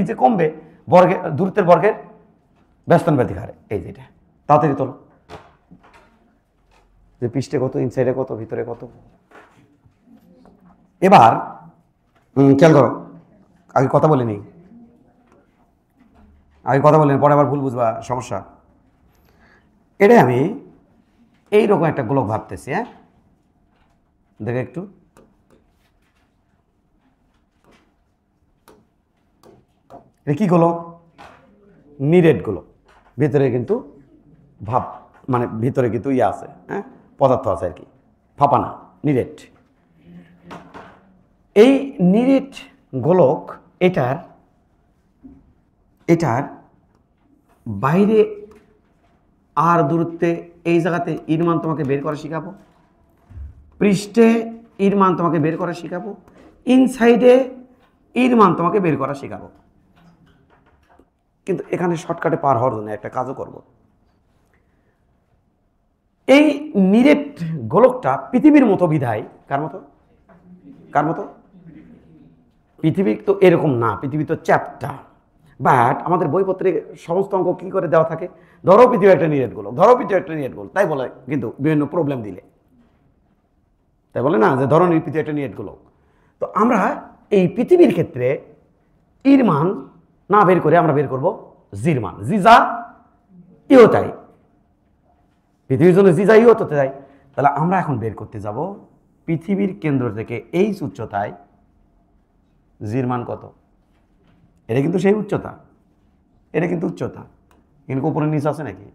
যে কমবে, বর্গের দূরত্বের বর্গের ব্যস্তান ব্যতিক হারে, এই যেটা তাড়াতাড়ি তোলো, যে পৃষ্ঠে কত, ইনসাইডে কত, ভিতরে কত। এবার খেয়াল করো, আগে কথা বলে নিই, পরে আবার ভুল বুঝবা, সমস্যা। এটা আমি এইরকম একটা গোলক ভাবতেছি, হ্যাঁ দেখে একটু, এটা কি গোলক? নিরেট গোলক। ভিতরে কিন্তু ভাব, মানে ভিতরে কিন্তু ইয়ে আছে, হ্যাঁ পদার্থ আছে আর কি, ফাঁপা না, নিরেট। এই নিরেট গোলক এটার বাইরে আর দূরত্বে এই জায়গাতে ইর মান তোমাকে বের করা শেখাবো, পৃষ্ঠে ইর মান তোমাকে বের করা শেখাবো, ইনসাইডে ইর মান তোমাকে বের করা শেখাবো। কিন্তু এখানে শর্টকাটে পার হওয়ার জন্য একটা কাজও করব। এই নিরেট গোলকটা পৃথিবীর মতো বিধায়, কার মতো? পৃথিবী তো এরকম না, পৃথিবী তো চ্যাপ্টা। বাট আমাদের বইপত্রে সমস্ত অঙ্ক কী করে দেওয়া থাকে, ধরো পৃথিবী একটা নিরেট গোলক, তাই বলে কিন্তু বিভিন্ন প্রবলেম দিলে, তাই বলে না যে ধরো পৃথিবী একটা নিরেট গোলক। তো আমরা এই পৃথিবীর ক্ষেত্রে ইর মান না বের করে আমরা বের করব জির মান, জি যা ইও তাই, পৃথিবীর জন্য জি যা ইও হতে চাই। তাহলে আমরা এখন বের করতে যাব পৃথিবীর কেন্দ্র থেকে এই উচ্চতায় জির মান কত। এটা কিন্তু সেই উচ্চতা, কিন্তু উপরে নিচে আছে নাকি?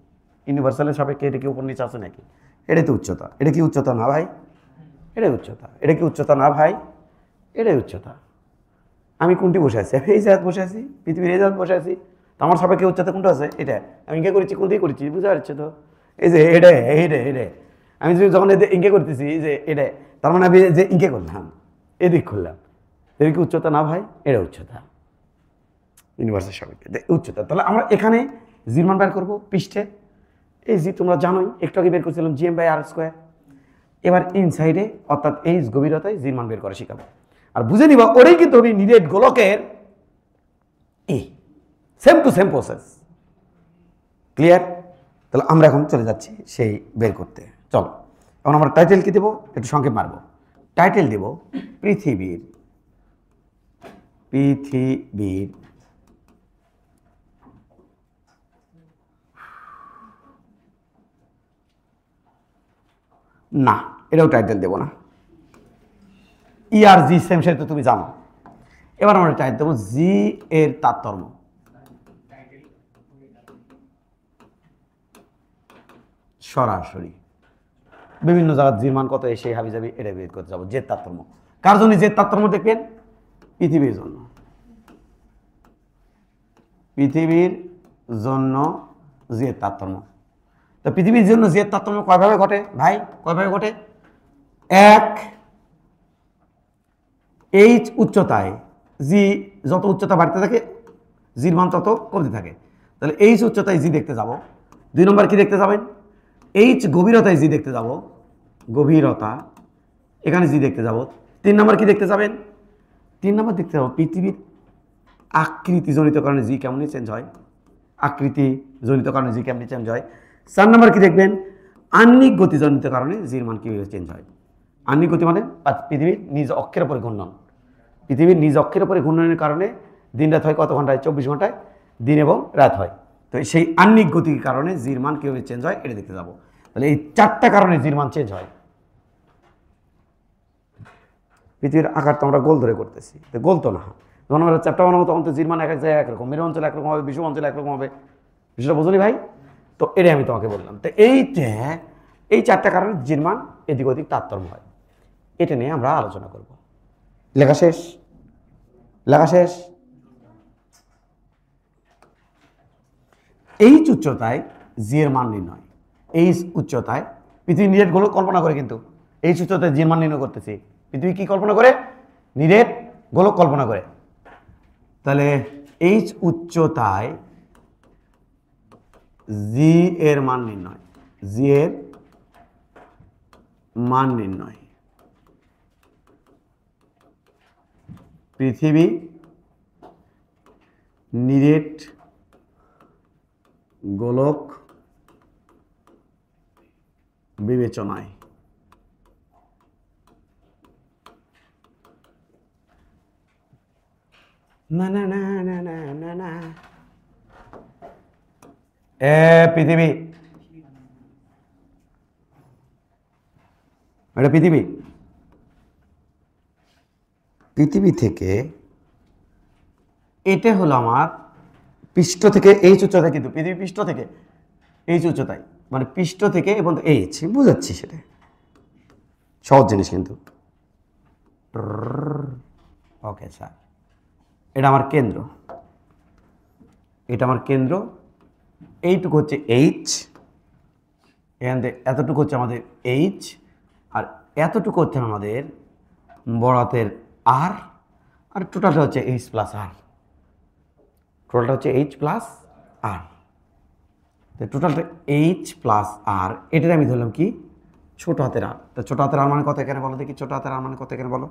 ইউনিভার্সালের সাপেক্ষে এটা কি উপর নিচে আছে নাকি? এটাই তো উচ্চতা। এটা কি উচ্চতা না ভাই? এটাই উচ্চতা। এটা কি উচ্চতা না ভাই? এটাই উচ্চতা। আমি কোনটি বসে আছি? আমি এই জায়গায় বসে আছি, পৃথিবীর এই জায়গায় বসে আছি। তো আমার সাপেক্ষে উচ্চতা কোনটা আছে? এটা আমি ইঙ্গে করেছি, কোন দিকে করেছি বুঝতে পারছো তো? এই যে এটা আমি যখন ইঙ্গে করতেছি যে এটা, তার মানে আমি যে ইঙ্গে করলাম, এদিক করলাম, এটা কি উচ্চতা না ভাই? এটা উচ্চতা, ইউনিভার্সের সাপেক্ষে উচ্চতা। তাহলে আমরা এখানে জির মান বের করবো পৃষ্ঠে, এই জি তোমরা জানোই, একটু আগে বের করছিলাম GM/r²। এবার ইনসাইডে অর্থাৎ এই গভীরতায় জির মান বের করা শিখাবো। আর বুঝে নিবা ওটাই কিন্তু ওই নিরেট গোলকের same to same process. Clear? তাহলে আমরা এখন চলে যাচ্ছি সেই বের করতে। চলো এখন আমরা টাইটেল কি দেবো, একটু সংক্ষেপ মারবো। টাইটেল দেব পৃথিবীর না, এটাও টাইটেল দেব না। ই আর জি সেম, সেটা তো তুমি জানো। এবার আমরা টাইটেল দেবো জি এর তারতম্য। সরাসরি বিভিন্ন জায়গার জির মান কত এসে হাবি যাবি এটা বের করতে যাবো। জের তারতম্য কার জন্য? জের তারতম্য দেখবেন পৃথিবীর জন্য, জের তারতম্য। তো পৃথিবীর জন্য জের তারতম্য কয়ভাবে ঘটে ভাই? কয়ভাবে ঘটে? এক, এইচ উচ্চতায় জি যত উচ্চতা বাড়তে থাকে জির মান তত কমতে থাকে। তাহলে এইচ উচ্চতায় জি দেখতে যাব। 2 নম্বর কি দেখতে যাবেন? এইচ গভীরতায় জি দেখতে যাব, গভীরতা এখানে জি দেখতে যাব। 3 নম্বর কি দেখতে যাবেন? 3 নম্বর দেখতে যাব পৃথিবীর আকৃতি জনিত কারণে জি কেমনি চেঞ্জ হয়, আকৃতি জনিত কারণে জি কেমনি চেঞ্জ হয়। 4 নম্বর কি দেখবেন? আহ্নিক গতিজনিত কারণে জির মান কীভাবে চেঞ্জ হয়। আহ্নিক গতি মানে পৃথিবীর নিজ অক্ষের উপরে ঘূর্ণন, পৃথিবীর নিজ অক্ষের উপরে ঘূর্ণনের কারণে দিন রাত হয় কত ঘন্টায়? 24 ঘন্টায় দিন এবং রাত হয়। তো সেই আহ্নিক গতির কারণে জির মান কীভাবে চেঞ্জ হয় এটা দেখতে যাব। তাহলে এই 4টা কারণে জির মান চেঞ্জ হয়। পৃথিবীর আকার তো আমরা গোল ধরে করতেছি, তো গোল তো না, যখন আমরা চ্যাপ্টার বানাবো তখন তো জির মান এক এক জায়গায় একরকম, মেরু অঞ্চলে একরকম হবে, বিষুব অঞ্চলে একরকম হবে। বিষয়টা বুঝলি ভাই? তো এটাই আমি তোমাকে বললাম। তো এই 4টা কারণে জির মান এদিক ওদিক তারতম্য হয়, এটা নিয়ে আমরা আলোচনা করব। লেখা শেষ? এইচ উচ্চতায় জি এর মান নির্ণয়। এইচ উচ্চতায় পৃথিবী নিরেট গোলক কল্পনা করে, কিন্তু এইচ উচ্চতায় জি এর মান নির্ণয় করতেছি। পৃথিবী কি কল্পনা করে? নিরেট গোলক কল্পনা করে। তাহলে এইচ উচ্চতায় জি এর মান নির্ণয়, জি এর মান নির্ণয়। পৃথিবী নিরেট গোলক বিবেচনায় না না না না না না না পৃথিবী, এটা পৃথিবী, পৃথিবী থেকে এটা হলো আমার পৃষ্ঠ থেকে এইচ উচ্চতায়, কিন্তু পৃথিবী পৃষ্ঠ থেকে এইচ উচ্চতায়, মানে পৃষ্ঠ থেকে এবং এইচ, বুঝাচ্ছি সেটা সহজ জিনিস কিন্তু। ওকে স্যার, এটা আমার কেন্দ্র, এটা আমার কেন্দ্র, এইটুকু হচ্ছে এইচ, এখান থেকে এতটুকু হচ্ছে আমাদের এইচ, আর এতটুকু হচ্ছে আমাদের বড় হাতের আর, আর টোটালটা হচ্ছে এইচ প্লাস আর, টোটালটা হচ্ছে এইচ প্লাস আর, টোটালটা এইচ প্লাস আর, এটার আমি ধরলাম কি ছোট হাতের আর। তো ছোট হাতের আর মানে কত এখানে বলো দেখি, ছোট হাতের আর মানে কত এখানে বলো,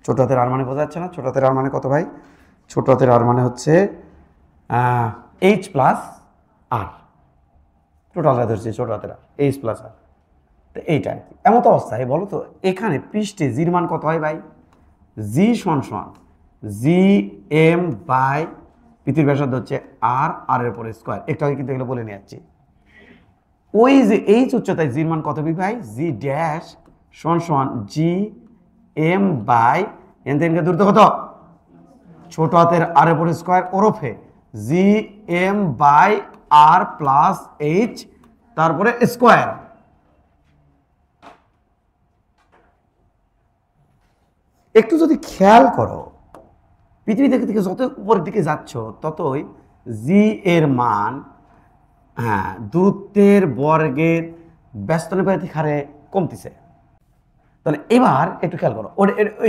ছোট হাতের আর মানে বোঝা যাচ্ছে না, ছোট হাতের আর মানে কত ভাই, ছোট হাতের আর মানে হচ্ছে এইচ প্লাস আর, টোটালটা ধরছি ছোট হাতের আর এইচ প্লাস আর। তো এইটা আর কি এমন তো অবস্থায় বলো তো এখানে পৃষ্ঠে জির মান কত হয় ভাই, জি সমান সমান জি এম বাই পৃথিবীর ব্যাসার্ধ হচ্ছে আর, আর এর পরে স্কোয়ার, একটু আগে কিন্তু এগুলো বলে নিয়ে যাচ্ছি। ওই যে এইচ উচ্চতায় জির মান কত ভাই, জি ড্যাশ সমান সমান জি এম বাই এন থেকে দূরত্ব কত, ছোট হাতের আর এর পরে স্কোয়ার, ওরফে G M by R plus H তারপরে স্কোয়ার। একটু যদি খেয়াল করো পৃথিবী থেকে যত উপরের দিকে যাচ্ছ ততই জি এর মান দূরত্বের বর্গের ব্যস্তানুপাতিক হারে কমতেছে। তাহলে এবার একটু খেয়াল করো,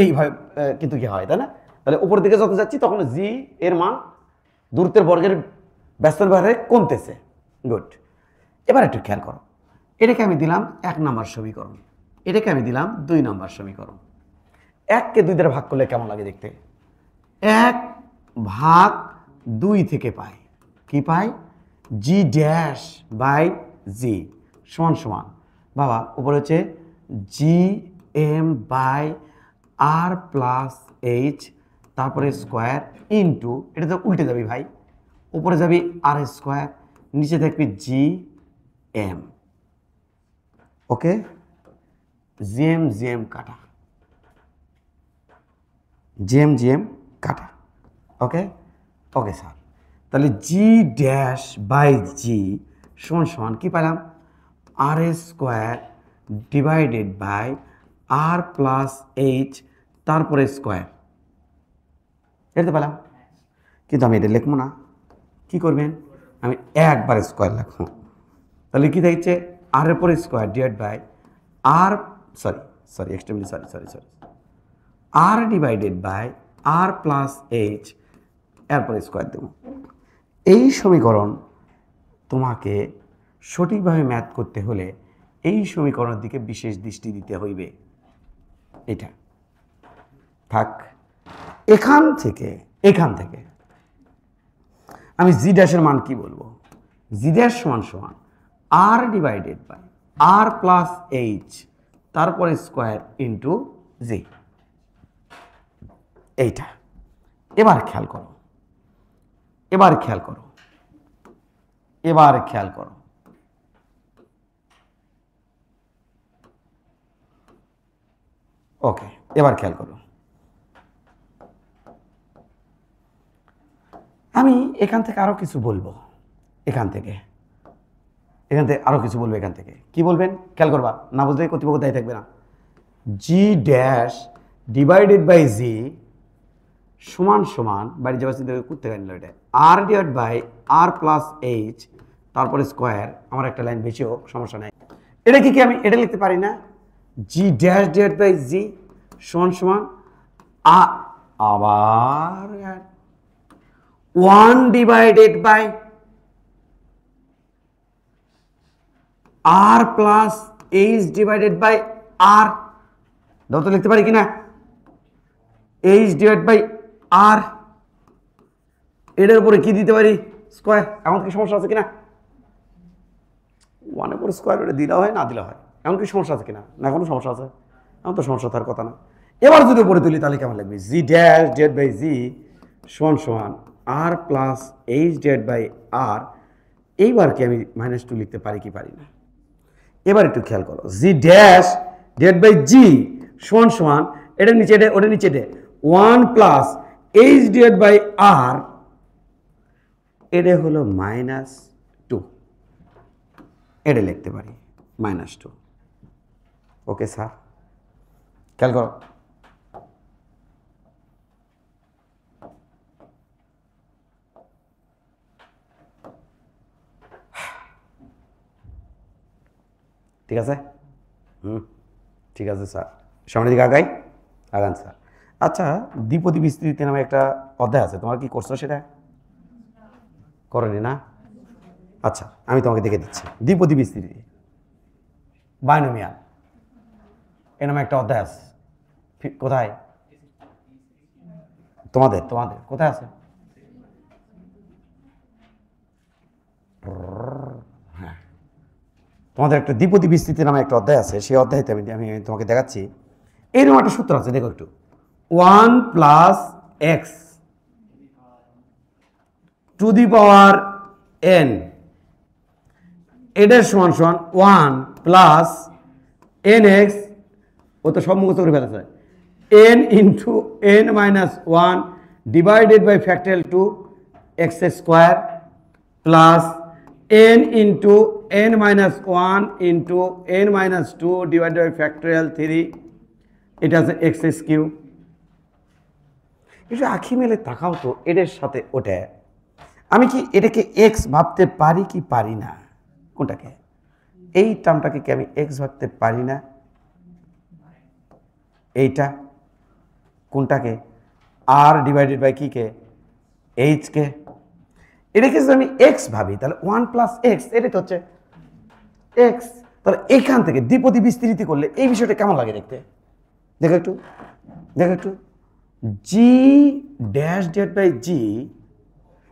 এইভাবে কিন্তু কি হয় তাই না, তাহলে উপরের দিকে যত যাচ্ছি তখন জি এর মান দূরত্বের বর্গের ব্যস্তানুপাতিক হারে কমতেছে। গুড, এবার একটু খেয়াল করো, এটাকে আমি দিলাম 1 নম্বর সমীকরণ, এটাকে আমি দিলাম 2 নম্বর সমীকরণ। 1কে 2 দ্বারা ভাগ করলে কেমন লাগে দেখতে, 1/2 থেকে পাই কি পাই, জি ড্যাশ বাই জি সমান সমান বাবা উপরে হচ্ছে G M by R plus H তারপরে স্কোয়ার ইন্টু, এটা তো উল্টে যাবি ভাই, উপরে যাবি আর স্কোয়ার, নিচে থাকবি জি এম। ওকে, জিএম জিএম কাটা, জিএম জিএম কাটা। ওকে ওকে স্যার, তাহলে জি ড্যাশ বাই জি সমান সমান কী পেলাম, R square divided by R plus H তারপরে স্কোয়ার, এটা তো পেলাম। কিন্তু আমি এটা লিখবো না, কি করবেন, আমি একবার স্কোয়ার লিখবো, তাহলে কী দেখছে আর এর পরে square divide by R extremely sorry R divided by R plus H এরপরে স্কোয়ার দেব। এই সমীকরণ তোমাকে সঠিকভাবে ম্যাথ করতে হলে এই সমীকরণের দিকে বিশেষ দৃষ্টি দিতে হইবে। এটা থাক, এখান থেকে আমি জি ড্যাশের মান কি বলবো, জি ড্যাশ সমান সমান R divided by R plus H তারপরে স্কোয়ার ইন্টু জি, এইটা। এবার খেয়াল করো, ওকে এবার খেয়াল করো, আমি এখান থেকে আরো কিছু বলবো, এখান থেকে আরো কিছু বলবো, এখান থেকে কি বলবেন খেয়াল করবা, না বুঝলে কর্তৃপক্ষ দায়ী থাকবে না। জি ড্যাশ ডিভাইডেড বাই জি সমান সমান বাড়ি যাওয়ার চিন্তা করতে পারি না, এটা R divide by R plus H তারপরে স্কোয়ার, আমার একটা লাইন বেশি হোক সমস্যা নাই, এটা কি আমি এটা লিখতে পারি না, জি ড্যাশ ডিভাইড বাই জি সমান সমান আবার 1 divided by R plus h divided by R, দাও তো লিখতে পারি কিনা, এইচ ডিভাইড বাই আর, এটার উপরে কি দিতে পারি স্কোয়ার, এমন কি সমস্যা আছে কিনা, ওয়ানের উপর স্কোয়ার রুটে দিলে হয় না দিলে হয়, এমন কি সমস্যা আছে কিনা? না কোনো সমস্যা আছে? এমন তো সমস্যা তার কথা না। এবার যদি উপরে তুলি তাহলে কেমন লাগবে? জি ড্যাশ ডেড বাই জি সমান সমান আর প্লাস এইচ ডেড বাই আর। এইবার কি আমি -2 লিখতে পারি কি পারি না? এবার একটু খেয়াল করো, জি ড্যাশ ডেড বাই জি সমান সমান এটা নিচে ডে ওটা নিচে ডে 1 plus h divided by R, এটা হলো -2, এটা লিখতে পারি -2। ওকে স্যার, খেয়াল করো। ঠিক আছে? ঠিক আছে স্যার, সামনের দিকে আগান স্যার। আচ্ছা, দ্বিপদী বিস্তৃতি নামে একটা অধ্যায় আছে, তোমার কি করছো সেটা? করনি না? আচ্ছা, আমি তোমাকে দেখে দিচ্ছি। দ্বিপদী বিস্তৃতি, বাইনোমিয়াল, এ নামে একটা অধ্যায় আছে। কোথায়? তোমাদের কোথায় আছে? হ্যাঁ, তোমাদের একটা দ্বিপদী বিস্তৃতি নামে একটা অধ্যায় আছে, সেই অধ্যায়তে আমি তোমাকে দেখাচ্ছি। এইরকম একটা সূত্র আছে, দেখো একটু। 1 plus x to the power N, এটার সমান সমান 1 প্লাস এন এক্স, ও তো সব মুখস্থ করে ফেলেছে, N into N minus 1 divided by factorial 2 X square plus n into n minus 1 into n minus 2 divided by factorial 3, এটা আছে এক্স কিউব। একটু আঁখি মেলে তাকাও তো এটার সাথে ওটা। আমি কি এটাকে এক্স ভাবতে পারি কি পারি না? কোনটাকে? এই টার্মটাকে কি আমি এক্স ভাবতে পারি না? এইটা কোনটাকে? আর ডিভাইডেড বাই কি কে? H K. এটাকে যদি আমি এক্স ভাবি তাহলে 1 প্লাস এক্স, এটা তো হচ্ছে এক্স। তাহলে এখান থেকে দ্বিপদী বিস্তৃতি করলে এই বিষয়টা কেমন লাগে দেখতে? দেখো একটু জি ড্যাশ ডেড বাই জি,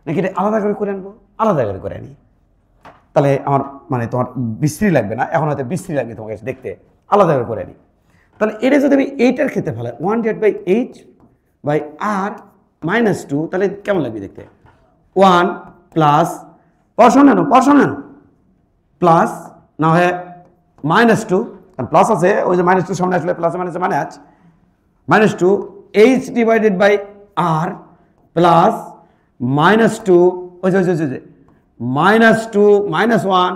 নাকি এটা আলাদা করে আনবো? আলাদা করে আনি, তাহলে আমার মানে তোমার বিশ্রী লাগবে না, এখন হয়তো বিশ্রী লাগবে তোমাকে দেখতে। আলাদা করে আনি, তাহলে এটা যদি আমি এইটার ক্ষেত্রে ফেলাই 1 ডেড বাই এইচ বাই আর -2, তাহলে কেমন লাগবে দেখতে? 1 প্লাস পড়াশোনা প্লাস না হয় -2, প্লাস আছে ওই যে -2 সামনে আসলে plus -2 H divided by R plus -2 ওই যে -2 -1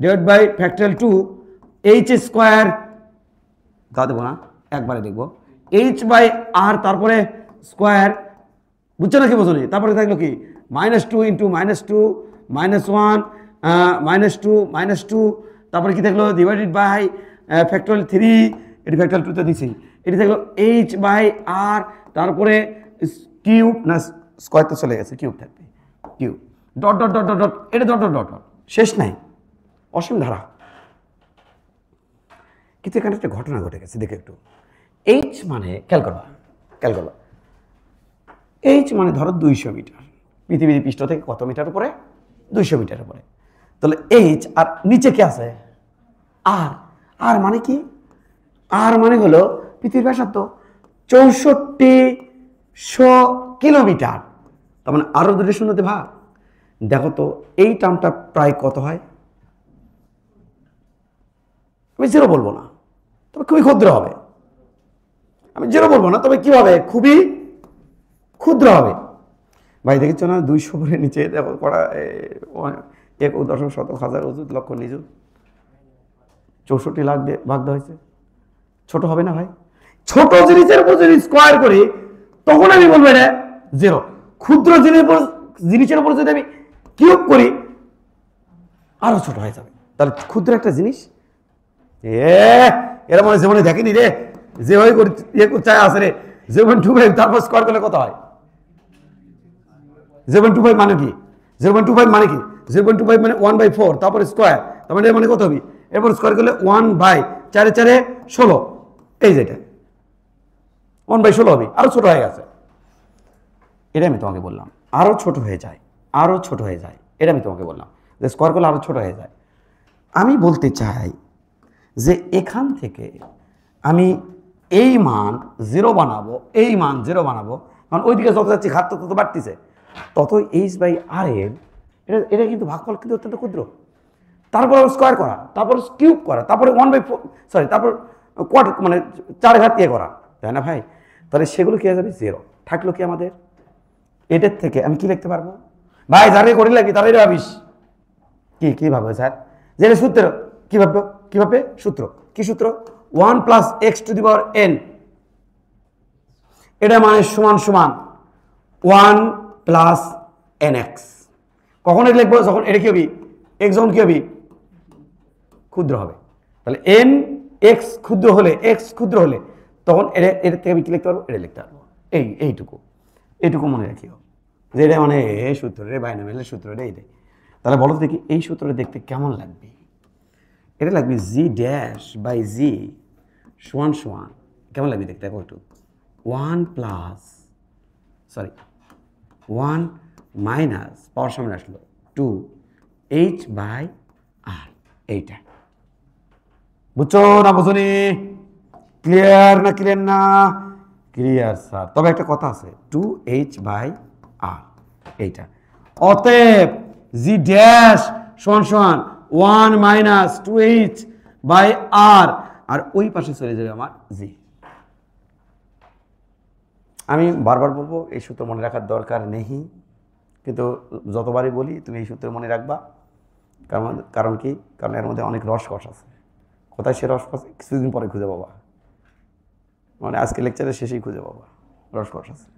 divide by factorial 2 H square, তা দেবো না, একবারে দেখবো এইচ বাই আর, তারপরে স্কোয়ার, বুঝছো না কি বোঝো নি? তারপরে থাকলো কি -2 ইন্টু -2 -1 -2 তারপরে কি থাকলো ডিভাইডেড বাই ফ্যাক্টরিয়াল 3, এটি ফ্যাক্টরিয়াল 2 তে দিছি, এটি থাকলো এইচ বাই আর, তারপরে কিউব না স্কোয়ার তো চলে গেছে, কিউব থাকবে, cube dot dot dot dot dot, এটা ডট ডট ডট ডট, শেষ নাই, অসীম ধারা। কিন্তু এখানে একটা ঘটনা ঘটে গেছে, দেখে একটু। এইচ মানে খেয়াল করবা এইচ মানে ধরো 200 মিটার, পৃথিবীর পৃষ্ঠ থেকে কত মিটার উপরে? 200 মিটার উপরে। তাহলে এইচ আর নিচে কি আছে? আর। আর মানে কি? আর মানে হলো পৃথিবীর ব্যাসার্ধ 6400 কিলোমিটার। তার মানে আরো দুটো শূন্যতে ভাগ। দেখো তো এই টার্মটা প্রায় কত হয়? আমি 0 বলবো না, তবে খুবই ক্ষুদ্র হবে। আমি 0 বলবো না, তবে কি হবে? খুবই ক্ষুদ্র হবে। ভাই দেখেছো না 200 করে নিচে দেখো করা 1.1 অযুত লক্ষ নিযুত 64 লাখ ভাগ দেওয়া হয়েছে। ছোট হবে না ভাই? ছোট জিনিসের উপর যদি স্কোয়ার করি তখন আমি বলবো এটা 0। ক্ষুদ্র জিনিসের উপর যদি আমি কিউব করি আরো ছোট হয়ে যাবে। তাহলে ক্ষুদ্র একটা জিনিস এরা মনে জীবনে দেখেনি রে, যে হয়ে চায় আসে রে 0.25, তারপর স্কোয়ার করলে কত হয়? 0.25 মানে কি? 0.25 মানে কি? 0.25 মানে 1/4, তারপরে স্কোয়ার, তার মানে কত হবে? এরপর স্কোয়ার করলে 1/4 এই যেটা 1/16 হবে, আরো ছোট হয়ে গেছে। এটা আমি তোমাকে বললাম আরো ছোট হয়ে যায়, এটা আমি তোমাকে বললাম যে স্কোয়ার করলে আরো ছোট হয়ে যায়। আমি বলতে চাই যে এখান থেকে আমি এই মান 0 বানাবো, এই মান 0 বানাবো, কারণ ওইদিকে যত যাচ্ছি ঘাত তত বাড়তিছে, তত h/r এর এটা কিন্তু ভাগফল কিন্তু অত্যন্ত ক্ষুদ্র। তারপর স্কোয়ার করা, তারপর কিউব করা, তারপরে 1/4 সরি তারপর কোয়ার্টার মানে 4 ঘাত ইয়ে করা, তাই না ভাই? তাহলে সেগুলো কি হয়ে যাবে 0। থাকলো কি আমাদের এটার থেকে আমি কি লিখতে পারবো ভাই? যারে করে লাগি তারাই ভাবিস কি ভাববে স্যার? যে সূত্র কি ভাববো? কিভাবে সূত্র? কি সূত্র? 1 + x⁴n, এটা মানে সমান সমান 1 + nx। কখন এটা লিখবো? যখন এটা কি হবে x, যখন কি হবে ক্ষুদ্র হবে। তাহলে n x ক্ষুদ্র হলে তখন এটা থেকে আমি কি লিখতে পারবো? এটা লিখতে পারবো এইটুকু মনে রাখিও যে এটা মানে এই সূত্র রে, বাইনোমিয়ালের সূত্র রে এইটাই। তাহলে বলো দেখি এই সূত্রটা দেখতে কেমন লাগবে? এটা লাগবে g'/g সমান সমান কেমন লাগবে দেখতে? দেখো একটু 1 মাইনাস পাওয়ার সামনে আসলো 2h/r, এইটা বুঝছো না বুঝনি? ক্লিয়ার না? ক্লিয়ার না? Clear sir. তবে একটা কথা আছে, 2h/r এইটা। অতএব g' সমান সমান 1 - 2h/r, আর ওই পাশে চলে যাবে আমার g। আমি বারবার বলবো এই সূত্র মনে রাখার দরকার নেই, কিন্তু যতবারই বলি তুমি এই সূত্র মনে রাখবা। কারণ কি? কারণ এর মধ্যে অনেক রসকস আছে। কোথায় সে রসকস কিছুদিন পরে খুঁজে পাবা, মানে আজকে লেকচারের শেষেই খুঁজে পাবা রসকস আছে।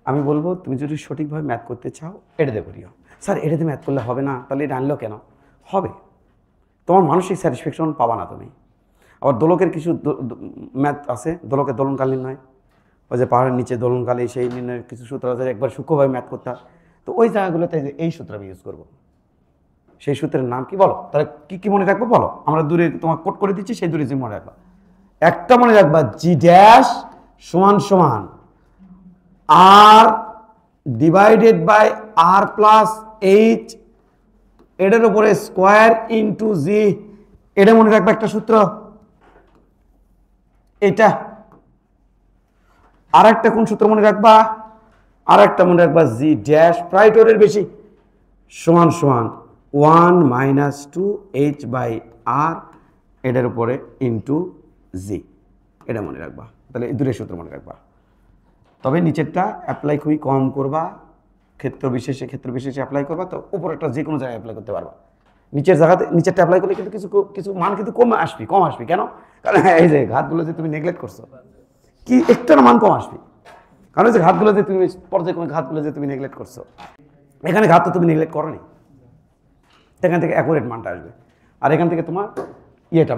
আমি বলবো তুমি যদি সঠিকভাবে ম্যাথ করতে চাও এটাতে করিও। স্যার এটাতে ম্যাথ করলে হবে না, তাহলে এটা আনলো কেন? হবে, তোমার মানসিক স্যাটিসফ্যাকশন পাবা না তুমি। আবার দোলকের কিছু ম্যাথ আছে, দোলকের দোলনকাল নির্ণয়, ওই যে পাহাড়ের নিচে দোলনকালে সেই নির্ণয়ের কিছু সূত্র আছে, একবার সূক্ষ্মভাবে ম্যাথ করতে হয়। তো ওই জায়গাগুলোতে এই সূত্র আমি ইউজ করবো। সেই সূত্রের নাম কি বলো? তাহলে কি মনে রাখবো বলো? আমরা দূরে তোমার কোট করে দিচ্ছি, সেই দূরে মনে রাখবা। একটা মনে রাখবা, g' সমান সমান r / r + h, এটার উপরে স্কোয়ার ইন্টু g। এটা মনে রাখবা একটা সূত্র এটা। আর একটা কোন সূত্র মনে রাখবা? আর একটা মনে রাখবা g' প্রায় টোরের বেশি সমান সমান 1 - 2h/r, এটার উপরে ইন্টু g। এটা মনে রাখবা। তাহলে এই দুটো সূত্র মনে রাখবা। তবে নিচেরটা অ্যাপ্লাই খুবই কম করবা, ক্ষেত্র বিশেষে অ্যাপ্লাই করবা, তো উপরেরটা যে কোনো জায়গায় অ্যাপ্লাই করতে পারবা। নিচেরটা অ্যাপ্লাই করলে কিন্তু কিছু মান কিন্তু কম আসবে। কেন? কারণ এই যে ঘাতগুলো যে তুমি নেগলেক্ট করছো, কি একটা মান কম আসবে, কারণ যে ঘাতগুলো যে তুমি পর্যায়ক্রমে ঘাতগুলো যে তুমি নেগলেক্ট করছো, এখানে ঘাত তো তুমি নেগলেক্ট করোনি, এখান থেকে অ্যাকুরেট মানটা আসবে, আর এখান থেকে তোমার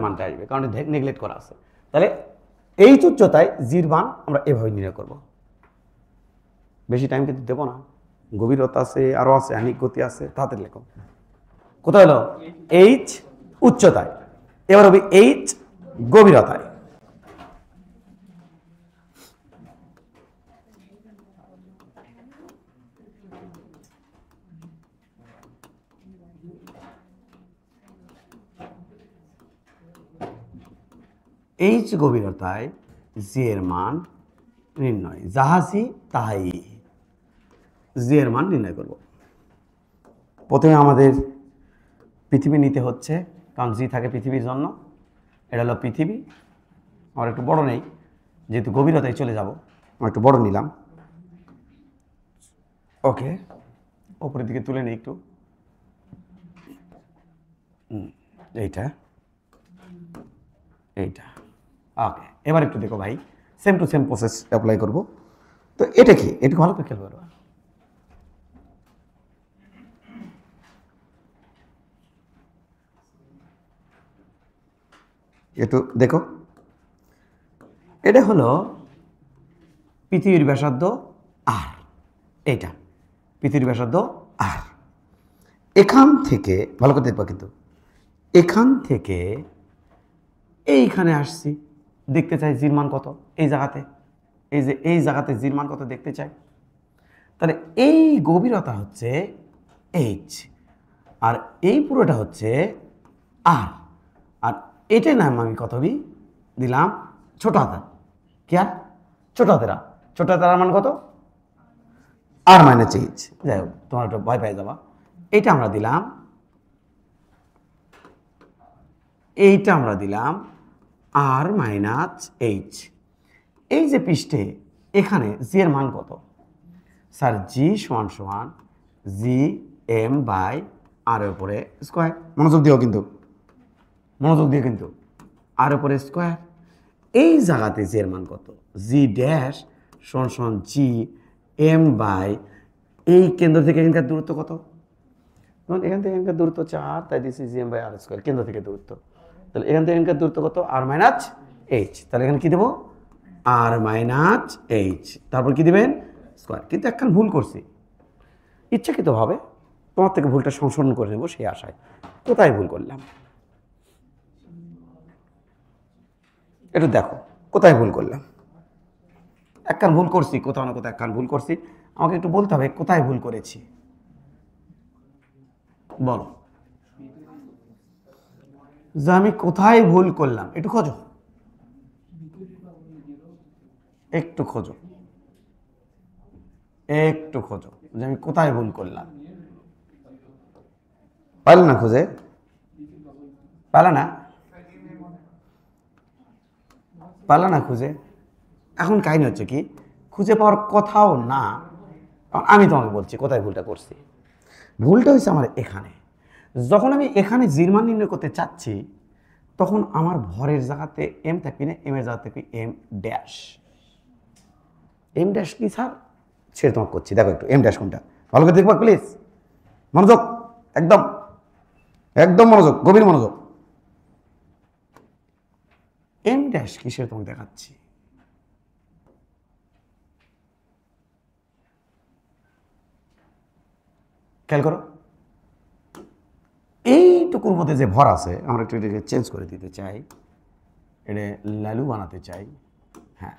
মানটা আসবে, কারণ নেগলেক্ট করা আছে। তাহলে এই উচ্চতায় জির মান আমরা এভাবে নির্ণয় করব। বেশি টাইম কিন্তু দেবো না, গভীরতা আছে, আরও আছে, আনিক গতি আছে, তাড়াতাড়ি লেখো। কোথায় হলো? h উচ্চতায়, এবার হবে h গভীরতায়। h গভীরতায় জি এর মান নির্ণয়, যাহাসি তাহাই জি এর মান নির্ণয় করব। প্রথমে আমাদের পৃথিবী নিতে হচ্ছে, কারণ জি থাকে পৃথিবীর জন্য। এটা হলো পৃথিবী। আমার একটু বড় নেই, যেহেতু গভীরতায় চলে যাব, আমার একটু বড় নিলাম। ওকে, ওপরের দিকে তুলে নিই একটু, এইটা। ওকে, এবার একটু দেখো ভাই, same to same process apply করব। তো এটা কি? এটা ভালো করে খেয়াল করো। একটু দেখো, এটা হলো পৃথিবীর ব্যাসার্ধ আর, এটা পৃথিবীর ব্যাসার্ধ আর। এখান থেকে ভালো করে দেখবা, কিন্তু এখান থেকে এইখানে আসছি, দেখতে চাই জির মান কত এই জায়গাতে, এই জায়গাতে জির মান কত দেখতে চাই। তাহলে এই গভীরতা হচ্ছে h, আর এই পুরোটা হচ্ছে আর আর এটার নাম আমি কত দিলাম ছোট হাতের, কি আর ছোট হাতেরা, ছোট হাতের মান কত আর মাইনাস এইচ। যাই হোক তোমার একটা ভয় পেয়ে যাবা। এইটা আমরা দিলাম, এইটা আমরা দিলাম আর মাইনাস এইচ। এই যে পৃষ্ঠে এখানে জি এর মান কত স্যার? জি সমান সমান জি এম বাই আর উপরে স্কোয়ার। মনোযোগ দিও কিন্তু, মনোযোগ দিয়ে কিন্তু, আর উপরে স্কোয়ার। এই জায়গাতে জি এর মান কত? জি ড্যাশ সমান সমান জি এম বাই এই কেন্দ্র থেকে এখানকার দূরত্ব কত? এখান থেকে এখানকার দূরত্ব 4, তাই দিচ্ছি G M by R square, কেন্দ্র থেকে দূরত্ব। তাহলে এখান থেকে এখানকার দূরত্ব কত? R minus H. তাহলে এখানে কি দেবো? আর মাইনাস এইচ, তারপর কি দিবেন? স্কোয়ার। কিন্তু একখান ভুল করছি ইচ্ছাকৃতভাবে, তোমার থেকে ভুলটা সংশোধন করে নেবো সেই আশায়। কোথায় ভুল করলাম একটু দেখো, কোথায় ভুল করলাম? একখান ভুল করছি, কোথাও না কোথাও একখান ভুল করছি। আমাকে একটু বলতে হবে কোথায় ভুল করেছি, বলো যে আমি কোথায় ভুল করলাম। একটু খোঁজো, একটু খোঁজো, একটু খোঁজো যে আমি কোথায় ভুল করলাম। পাইলে না খুঁজে? পাইলে না? পাইলে না খুঁজে? এখন কাহিনী হচ্ছে কি, খুঁজে পাওয়ার কথাও না। আমি তোমাকে বলছি কোথায় ভুলটা করছি। ভুলটা হয়েছে আমার এখানে। যখন আমি এখানে জির মান নির্ণয় করতে চাচ্ছি, তখন আমার ভরের জায়গাতে এম থাকবি না, এম এর জায়গা থাকবি এম ড্যাশ। এম ড্যাশ কি স্যার? সেটা তোমাকে করছি, দেখো একটু এম ড্যাশ কোনটা ভালো করে দেখবা প্লিজ। মনোযোগ, একদম একদম মনোযোগ, গভীর মনোযোগ। এম ড্যাশ কিসের তোমাকে দেখাচ্ছি। খেয়াল করো, এইটুকুর মধ্যে যে ভর আছে, আমরা একটু এটাকে চেঞ্জ করে দিতে চাই, এটা লালু বানাতে চাই। হ্যাঁ,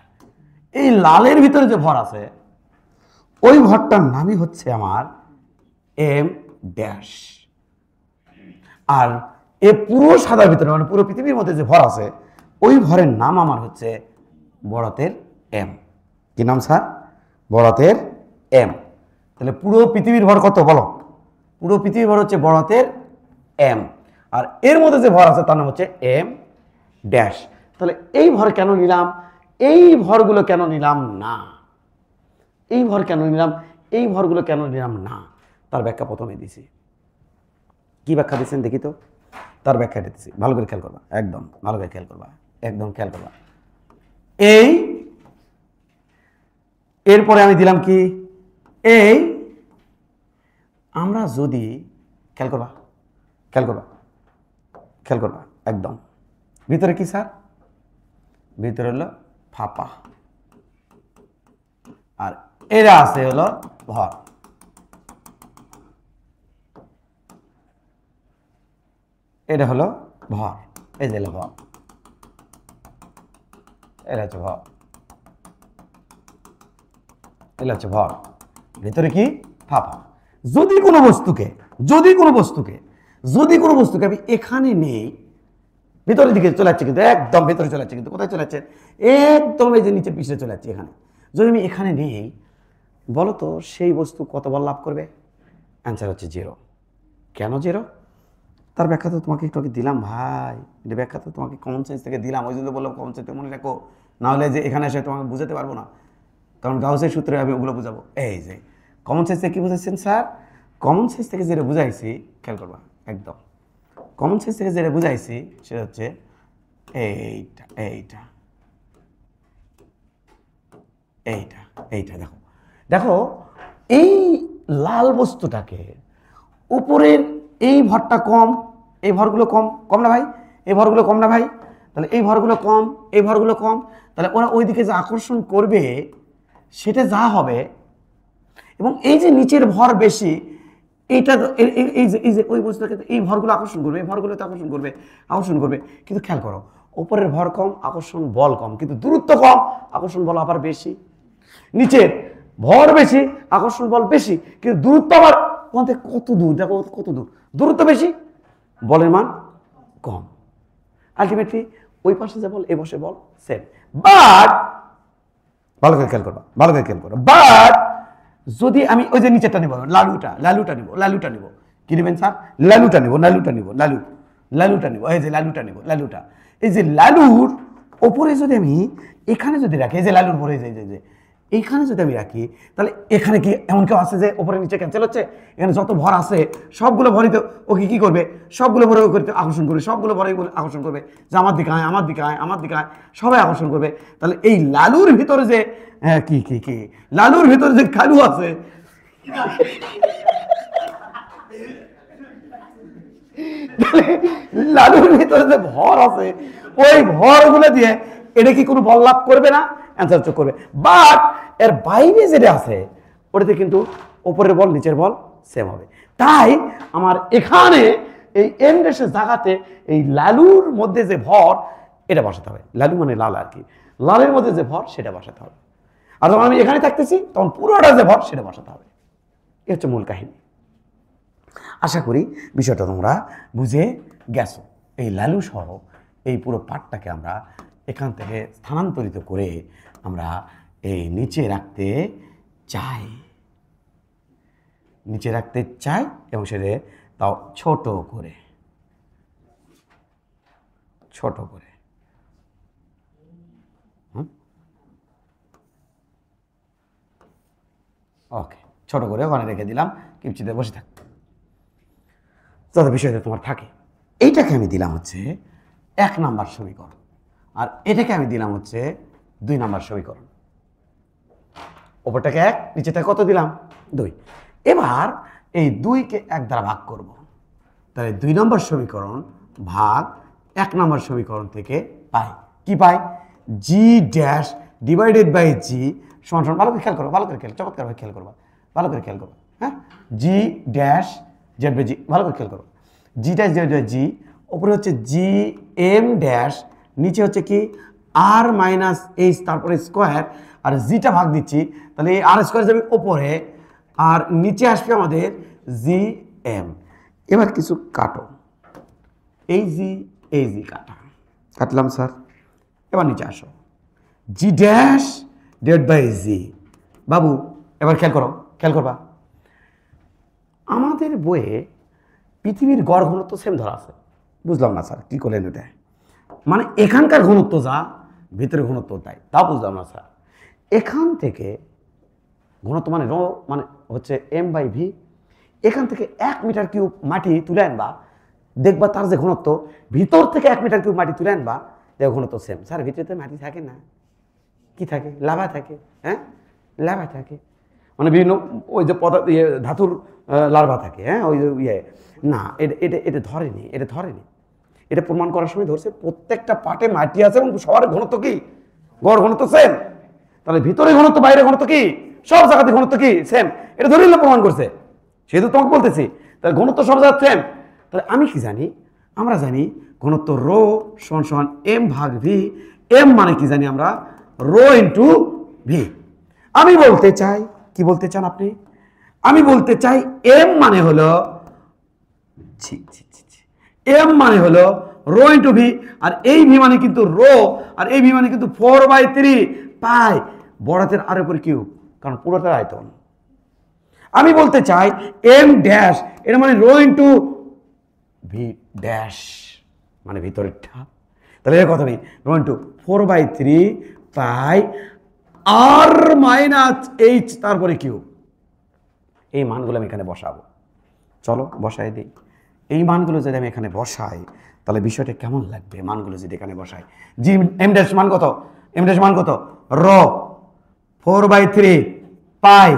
এই লালের ভিতরে যে ভর আছে, ওই ভরটার নামই হচ্ছে আমার এম ড্যাশ। আর এ পুরো সাদার ভিতরে, মানে পুরো পৃথিবীর মধ্যে যে ভর আছে, ওই ভরের নাম আমার হচ্ছে বড়াতের এম। কি নাম স্যার? বড়াতের এম। তাহলে পুরো পৃথিবীর ভর কত বলো? পুরো পৃথিবীর ভর হচ্ছে বড়াতের এম। আর এর মধ্যে যে ভর আছে তার নাম হচ্ছে এম ড্যাশ। তাহলে এই ভর কেন নিলাম? এই ভরগুলো কেন নিলাম না? এই ভর কেন নিলাম? এই ভরগুলো কেন নিলাম না? তার ব্যাখ্যা প্রথমে দিছি। কি ব্যাখ্যা দিচ্ছেন দেখি তো? তার ব্যাখ্যা দিচ্ছি, ভালো করে খেয়াল করবা, একদম ভালো করে খেয়াল করবা, একদম খেয়াল করবা। এই এরপরে আমি দিলাম কি? এই আমরা যদি খেয়াল করবা, খেয়াল করবা, খেয়াল করবা, একদম ভিতরে কি স্যার? ভিতরে হলো ফাঁপা, আর এরা আছে হলো ভর। এটা হলো ভর, এই যে ভর, এটা হচ্ছে ভর, এটা হচ্ছে ভর। ভিতরে কি? ফাঁপা। যদি কোনো বস্তুকে, যদি কোনো বস্তুকে, যদি কোনো বস্তুকে আমি এখানে নেই, ভিতরের দিকে চলে যাচ্ছে, কিন্তু একদম ভিতরে চলে যাচ্ছে, কিন্তু কোথায় চলে যাচ্ছে? একদম এই যে নিচে পিছনে চলে যাচ্ছে। এখানে যদি আমি এখানে নেই, বলো তো সেই বস্তু কত বল লাভ করবে? অ্যান্সার হচ্ছে 0। কেন 0? তার ব্যাখ্যা তো তোমাকে একটু আগে দিলাম ভাই, এটা ব্যাখ্যা তো তোমাকে কমন সেন্স থেকে দিলাম। ওই জন্য বললাম কমন সেন্স মনে রাখো, নাহলে যে এখানে এসে তোমাকে বুঝাতে পারবো না, কারণ গাউসের সূত্রে আমি ওগুলো বুঝাবো। এই যে কমন সেন্স থেকে কী বুঝাচ্ছেন স্যার? কমন সেন্স থেকে যেটা বুঝাইছি, খেয়াল করবা একদম, কমন সেন্স থেকে যেটা বুঝাইছি সেটা হচ্ছে এইটা, এইটা, এইটা, এইটা। দেখো দেখো, এই লাল বস্তুটাকে উপরের এই ভরটা কম, এই ভরগুলো কম, কম না ভাই? এই ভরগুলো কম না ভাই? তাহলে এই ভরগুলো কম, এই ভরগুলো কম, তাহলে ওরা ওই দিকে যে আকর্ষণ করবে সেটা যা হবে, এবং এই যে নিচের ভর বেশি, এইটা এই যে ওই বস্তুটাকে এই ভরগুলো আকর্ষণ করবে, এই ভরগুলো তো আকর্ষণ করবে, আকর্ষণ করবে। কিন্তু খেয়াল করো, উপরের ভর কম, আকর্ষণ বল কম, কিন্তু দূরত্ব কম, আকর্ষণ বল আবার বেশি। নিচের ভর বেশি, আকর্ষণ বল বেশি, কিন্তু দূরত্ব আবার কত দূর, দেখো কত দূর, দূরত্ব বেশি, বলের মান কম। আলটিমেটলি ওই পাশে যে বল এই পাশে বল সেম। বাট ভালো করে খেয়াল করবা, ভালো করে খেয়াল করবা, বাট যদি আমি ওই যে নিচেরটা নিব, লালুটা নিব, কি নেবেন স্যার? লালুটা নিব, লালুটা নিব, এই যে লালুটা নিব, এই যে লালুর ওপরে যদি আমি এখানে যদি রাখি, এই যে লালুর পরে যে এইখানে যদি আমি রাখি, তাহলে এখানে কি এমন কেউ আছে যে ওপরে নিচে ক্যান্সেল হচ্ছে? এখানে যত ভর আছে সবগুলো ভরই তো ওকে কি করবে? সবগুলো ভরে করতে আকর্ষণ করবে, সবগুলো ভরে আকর্ষণ করবে যে আমার দিকে আয়, আমার দিকে আয়, আমার দিকে আয়, সবাই আকর্ষণ করবে। তাহলে এই লালুর ভিতরে যে কি লালুর ভিতরে যে কালু আছে, লালুর ভিতরে যে ভর আছে, ওই ভরগুলো দিয়ে এটা কি কোনো বল লাভ করবে না? অ্যান্সার চোখ করবে। বাট এর বাইরে যেটা আছে ওটাতে কিন্তু ওপরের বল নিচের বল সেম হবে। তাই আমার এখানে এই এম ড্যাশের জায়গাতে এই লালুর মধ্যে যে ভর এটা বসাতে হবে। লালু মানে লাল আর কি, লালের মধ্যে যে ভর সেটা বসাতে হবে। আর যখন আমি এখানে থাকতেছি তখন পুরোটা যে ভর সেটা বসাতে হবে। এ হচ্ছে মূল কাহিনী। আশা করি বিষয়টা তোমরা বুঝে গেছো। এই লালু সহ এই পুরো পাঠটাকে আমরা এখান থেকে স্থানান্তরিত করে আমরা এই নিচে রাখতে চাই, এবং সেটা তাও ছোট করে ওকে, ছোট করে ওখানে রেখে দিলাম, কিপচিতে বসে থাক যাতে বিষয়টা তোমার থাকে। এইটাকে আমি দিলাম হচ্ছে 1 নাম্বার সমীকরণ, আর এটাকে আমি দিলাম হচ্ছে 2 নাম্বার সমীকরণ। ওপরটাকে 1, নিচেটা কত দিলাম? 2। এবার এই 2কে 1 দ্বারা ভাগ করব। তাহলে 2 নম্বর সমীকরণ ভাগ 1 নম্বর সমীকরণ থেকে পাই কি পাই? জি ড্যাশ ডিভাইডেড বাই জি সমান সমান, ভালো করে খেয়াল করো, ভালো করে খেয়াল, চমৎকারভাবে খেয়াল করবা, ভালো করে খেয়াল করো। হ্যাঁ, জি ড্যাশ জেড বাই জি, ভালো করে খেয়াল করো। জি ড্যাশ জেড বাই জি, ওপরে হচ্ছে জি এম ড্যাশ, নিচে হচ্ছে কি আর মাইনাস এইচ, তারপরে স্কোয়ার, আর জিটা ভাগ দিচ্ছি, তাহলে এই আর স্কোয়ার যাবে ওপরে, আর নিচে আসবে আমাদের জি এম। এবার কিছু কাটো, এই জি কাটলাম স্যার। এবার নিচে আসো, জি ড্যাশ ডেড বাই জি। বাবু এবার খেয়াল করবা, আমাদের বইয়ে পৃথিবীর গড় ঘনত্ব সেম ধরা আছে। বুঝলাম না স্যার কি করলেন এটা, মানে এখানকার ঘনত্ব যা ভিতরে ঘনত্ব তাই, তা বুঝলাম না স্যার। এখান থেকে ঘনত্ব মানে রো মানে হচ্ছে এম বাই ভি, এখান থেকে 1 মিটার কিউব মাটি তুলে আনবা, দেখবা তার যে ঘনত্ব, ভিতর থেকে 1 মিটার কিউব মাটি তুলে আনবা, দেখো ঘনত্ব সেম। স্যার ভিতরে মাটি থাকে না, কি থাকে? লাভা থাকে। হ্যাঁ, লাভা থাকে, মানে বিভিন্ন ওই যে ধাতুর লার্ভা থাকে। হ্যাঁ, ওই ইয়ে না, এটা ধরেনি, এটা প্রমাণ করার সময় ধরছে প্রত্যেকটা পাটে মাটি আছে এবং সবার ঘনত্ব কি? গড় ঘনত্ব সেম। তাহলে ভিতরে ঘনত্ব বাইরে ঘনত্ব কি? সব জায়গাতে ঘনত্ব কি? সেম। এটা ধরে প্রমাণ করছে, সেহেতু তোমাকে বলতেছি। তাহলে ঘনত্ব সব জায়গায় সেম। তাহলে আমি কি জানি? আমরা জানি ঘনত্ব রো সমান সমান এম ভাগ ভি। এম মানে কি জানি আমরা? Rho into V. আমি বলতে চাই, কি বলতে চান আপনি? আমি বলতে চাই এম মানে হলো এম মানে হলো রো ইন্টু ভি, আর এই ভি মানে কিন্তু রো, আর এই ভি মানে কিন্তু 4/3 পাই বড়াতের আর উপর কিউব, কারণ পুরোটার আয়তন। আমি বলতে চাই এম ড্যাশ, এটা মানে রো ইন্টু ভি ড্যাশ, মানে ভিতরেরটা। তাহলে এর কথা নেই, রো ইন্টু 4/3 পাই আর মাইনাস এইচ, তারপরে কিউব। এই মানগুলো আমি এখানে বসাবো, চলো বসাই দিই। এই মানগুলো যদি আমি এখানে বসাই তাহলে বিষয়টা কেমন লাগবে? মানগুলো যদি এখানে বসাই, জি এম ড্যাশ মান কত? এম ড্যাশ মান কত? রো 4/3 পাই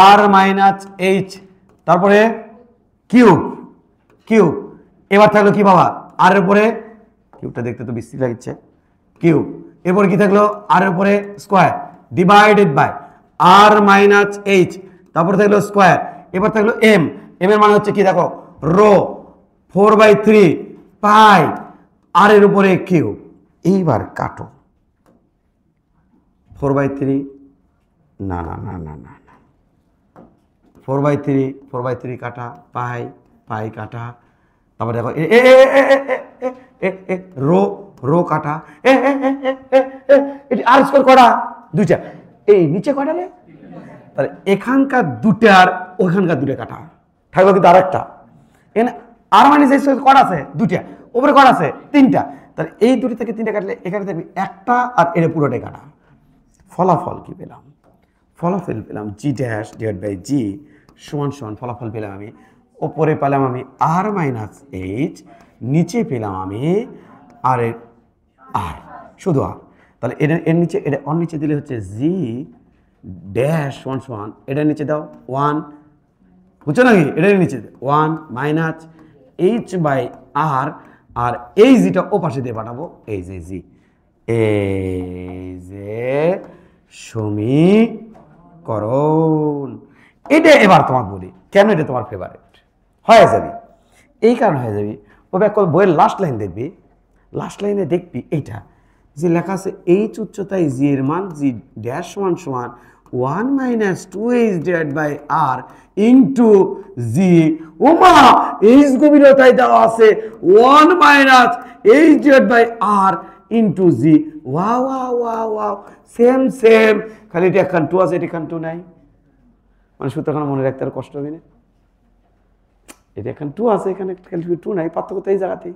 আর মাইনাস এইচ, তারপরে কিউব। এবার থাকলো কি বাবা? আর এর উপরে কিউবটা দেখতে তো বিশ্রী লাগছে, কিউব। এরপরে কি থাকলো? আর এর উপরে square divided by R minus H, তারপরে থাকলো স্কোয়ার। এবার থাকলো এম, এর মানে হচ্ছে কি দেখো, রো 4/3 পাই আর এর উপরে কিউব। এইবার কাটো, 4/3 না 4/3 কাটা, পাই কাটা, তারপর দেখো রো রো কাটা আর স্কোয়ার কটা দুইটা, এই নিচে কটা রে, তাহলে এখানকার দুটার ওইখানকার দুটো কাটা থাকবে, কিন্তু আরেকটা এখানে আর মানে যে কটা আছে দুইটা, উপরে কটা আছে তিনটা, তাহলে এই দুটো থেকে তিনটা কাটলে এখানে দেখবি একটা আর এর পুরোটাই কাটা। ফলাফল কি পেলাম? ফলাফল পেলাম জি ড্যাশ ডিভাইড বাই জি সমান সমান ফলাফল পেলাম আমি, ওপরে পেলাম আমি আর মাইনাস এইচ, নিচে পেলাম আমি আর এর আর, শুধু আর। তাহলে এর নিচে এটা অন নিচে দিলে হচ্ছে জি ড্যাশ সমান সমান এটার নিচে দাও 1, বুঝছো নাকি, এটার নিচে 1 মাইনাস এইচ বাই আর, আর এই জিটা ও পাশে দিয়ে পাঠাবো, এই যে জি, এই যে সমীকরণ। এটা এবার তোমাকে বলি কেন এটা তোমার ফেভারিট হয়ে যাবে, এই কারণে হয়ে যাবে। বইয়ের লাস্ট লাইন দেখবি, লাস্ট লাইনে দেখবি এইটা যে লেখা আছে এইচ উচ্চতায় জি এর মান জি ড্যাশ সমান সমান 1 minus 2h divide by R into g, ওমা এইচ গভীরতায় দেওয়া আছে 1 minus h divide by R into g, ওয়া ওয়া ওয়া ওয়া সেম সেম, খালি এটা এখান 2 আছে, এটা এখান 2 নাই, মানে সূত্রখানা মনে রাখতে আর কষ্ট হবে না, এটা এখানে 2 আছে, এখানে 2 নাই, পার্থক্য তো এই জায়গাতেই।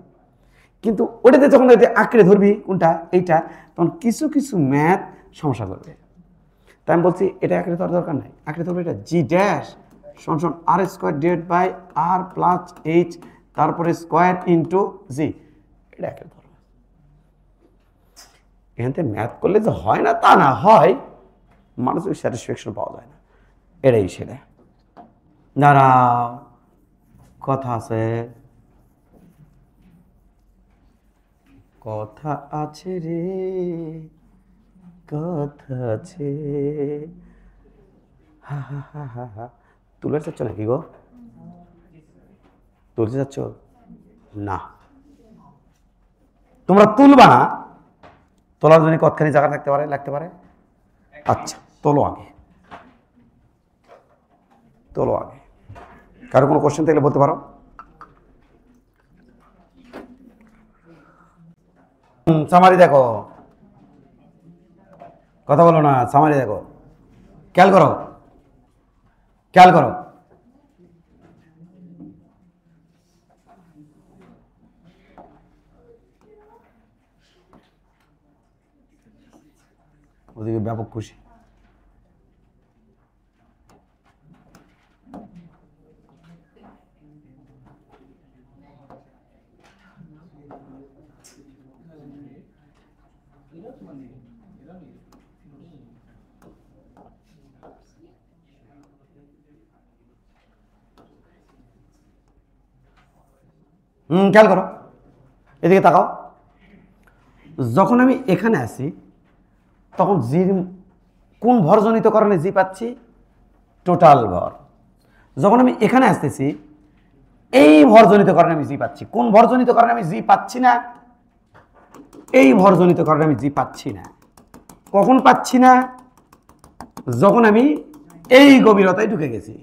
কিন্তু ওটাতে যখন আঁকড়ে ধরবি কোনটা এইটা, তখন কিছু কিছু ম্যাথ সমস্যা করবে। তাই আমি বলছি এটা আঁকড়ে ধরার দরকার নাই, আঁকড়ে ধরবে এটা জি ড্যাশ সমান সমান R square divide by R plus H তারপরে স্কোয়ার ইন্টু জি, এটা আঁকড়ে ধরো। এখান থেকে ম্যাথ করলে যে হয় না তা না, হয়, মানুষের স্যাটিসফ্যাকশন পাওয়া যায় না, এটাই সেটা। দাঁড়াও, কথা আছে, কথা আছে রে, কথা আছে, হা হা হা হা হা। তুলে চাচ্ছ নাকি গো? তুলতে চাচ্ছ না, তোমরা তুলবা না, তোলার জন্য কতখানি জায়গা থাকতে পারে, লাগতে পারে। আচ্ছা তোলো আগে, তোলো আগে, কারো কোনো কোশ্চেন থাকলে বলতে পারো। সামারি দেখো, কথা বলো না, সামারি দেখো, খেয়াল করো, খেয়াল করো। ওদিকে ব্যাপক খুশি। খেয়াল করো, এদিকে তাকাও। যখন আমি এখানে আসি তখন জির কোন ভরজনিত কারণে জি পাচ্ছি? টোটাল ভর। যখন আমি এখানে আসতেছি এই ভরজনিত কারণে আমি জি পাচ্ছি। কোন ভরজনিত কারণে আমি জি পাচ্ছি না? এই ভরজনিত কারণে আমি জি পাচ্ছি না। কখন পাচ্ছি না? যখন আমি এই গভীরতায় ঢুকে গেছি।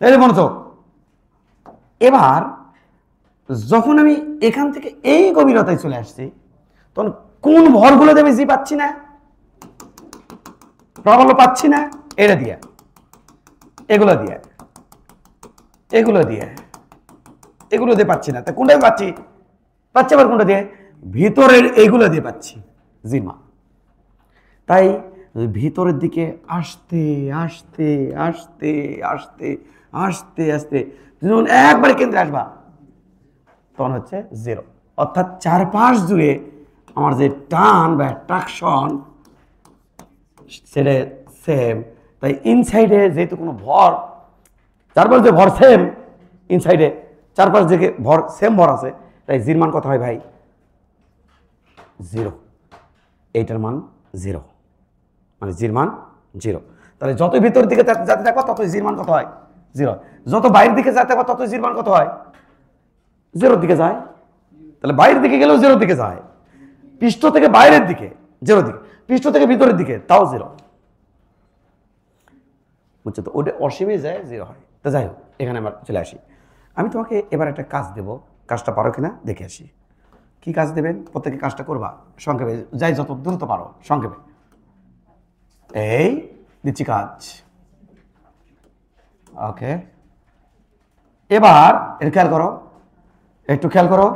এই মনোযোগ। এবার যখন আমি এখান থেকে এই গভীরতায় চলে আসছি তখন কোন ভরগুলোতে আমি জি পাচ্ছি না? প্রাবল্য পাচ্ছি না এটা দিয়ে, এগুলো দিয়ে, এগুলো দিয়ে, এগুলো দিয়ে পাচ্ছি না। তা কোনটা পাচ্ছি? পাচ্ছি আবার কোনটা দিয়ে? ভিতরের এইগুলো দিয়ে পাচ্ছি জিমা। তাই ভিতরের দিকে আসতে আসতে আসতে আসতে আসতে আসতে যখন একবারে কেন্দ্রে আসবা তখন হচ্ছে জিরো। অর্থাৎ চারপাশ জুড়ে আমার যে টান বা অ্যাট্রাকশন সেটা সেম। তাই ইনসাইডে যেহেতু কোনো ভর, চারপাশ যে ভর সেম, ইনসাইডে চারপাশ থেকে ভর সেম ভর আছে, তাই জির মান কত হয় ভাই? জিরো। এইটার মান জিরো, মানে জির মান জিরো। তাহলে যত ভিতর দিকে যেতে থাকবো ততই জির মান কত হয়? জিরো। যত বাইরের দিকে যেতে থাকবো ততই জির মান কত হয়? জিরোর দিকে যায়। তাহলে বাইরের দিকে গেলেও জিরোর দিকে যায়। পৃষ্ঠ থেকে বাইরের দিকে জিরো দিকে, পৃষ্ঠ থেকে ভিতরের দিকে তাও জিরো। বুঝছো তো? ওটা অসীমে যায় জিরো হয়। তো যাই হোক, এখানে আমরা চলে আসি। আমি তোমাকে এবার একটা কাজ দেব, কাজটা পারো কিনা দেখে আসি। কি কাজ দেবেন? প্রত্যেকে কাজটা করবা সংক্ষেপে, যাই যত দ্রুত পারো সংক্ষেপে। এই দিচ্ছি কাজ। ওকে, এবার এটা খেয়াল করো, একটু খেয়াল করো।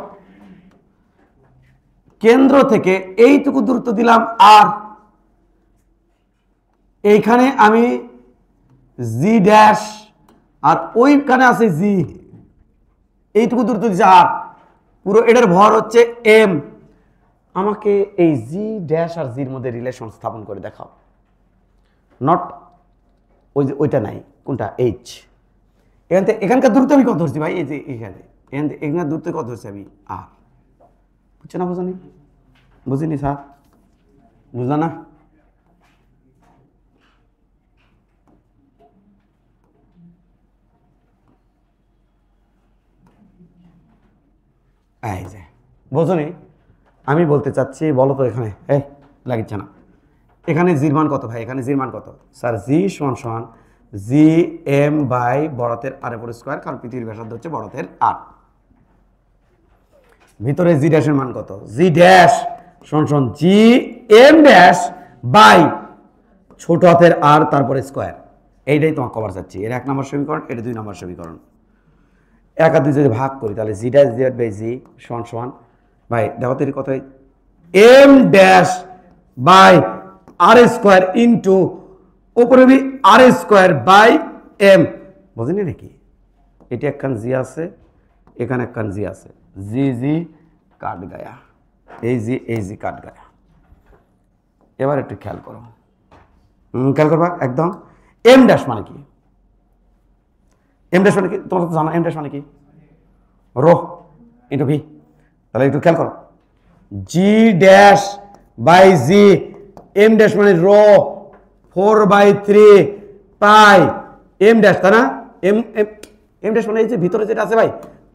কেন্দ্র থেকে এইটুকু দূরত্ব দিলাম আর এইখানে আমি জি ড্যাশ আর ওইখানে আছে জি, এইটুকু দূরত্ব দিচ্ছে আর পুরো এটার ভর হচ্ছে এম। আমাকে এই জি ড্যাশ আর জির মধ্যে রিলেশন স্থাপন করে দেখাও। নট ওই যে ওইটা নাই, কোনটা? এইচ। এখান থেকে এখানকার দূরত্ব আমি কত ধরছি ভাই? এই যে এখানে এখান থেকে এখানকার দূরত্ব কত ধরছি আমি? আর বুঝছে না? বুঝনি? বুঝিনি স্যার? বুঝলা না? এই যে বোঝনি? আমি বলতে চাচ্ছি, বলো তো এখানে, এই লাগিচ্ছে না, এখানে জির মান কত ভাই? এখানে জির মান কত স্যার? জি সমান সমান জি এম বাই বড়তের আর এর স্কোয়ার, কারণ পৃথিবীর ব্যাসার্ধ হচ্ছে বড়তের আর। ভিতরে জি ড্যাশের মান কত? জি ড্যাশ সমান সমান জি এম ড্যাশ বাই ছোট হাতের আর তারপরে স্কোয়ার। এইটাই তোমাকে কভার চাচ্ছি। এর 1 নম্বর সমীকরণ, এটা 2 নম্বর সমীকরণ। 1 আর 2 যদি ভাগ করি তাহলে জি ড্যাশ ডিভাইড বাই জি সমান সমান, ভাই দেখো তো এর কত, M dash by R square into উপরে আর স্কোয়ার বাই এম। বুঝলি নাকি? এটা একখান জি আছে, এখানে একখান জি আছে, জি জি কাট গায়া, এই জি কাট গায়া। এবার একটু খেয়াল করো, খেয়াল করবা একদম। এম ড্যাশ মানে কি? এম ড্যাশ মানে কি তোমরা তো জানো? এম ড্যাশ মানে কি? Rho into v. তাহলে একটু খেয়াল করো, g dash by g, m dash মানে রো 4/3 পাই এম ড্যাশ, তাই না? এম এম এম ড্যাশ মানে এই যে ভিতরে যেটা আছে ভাই,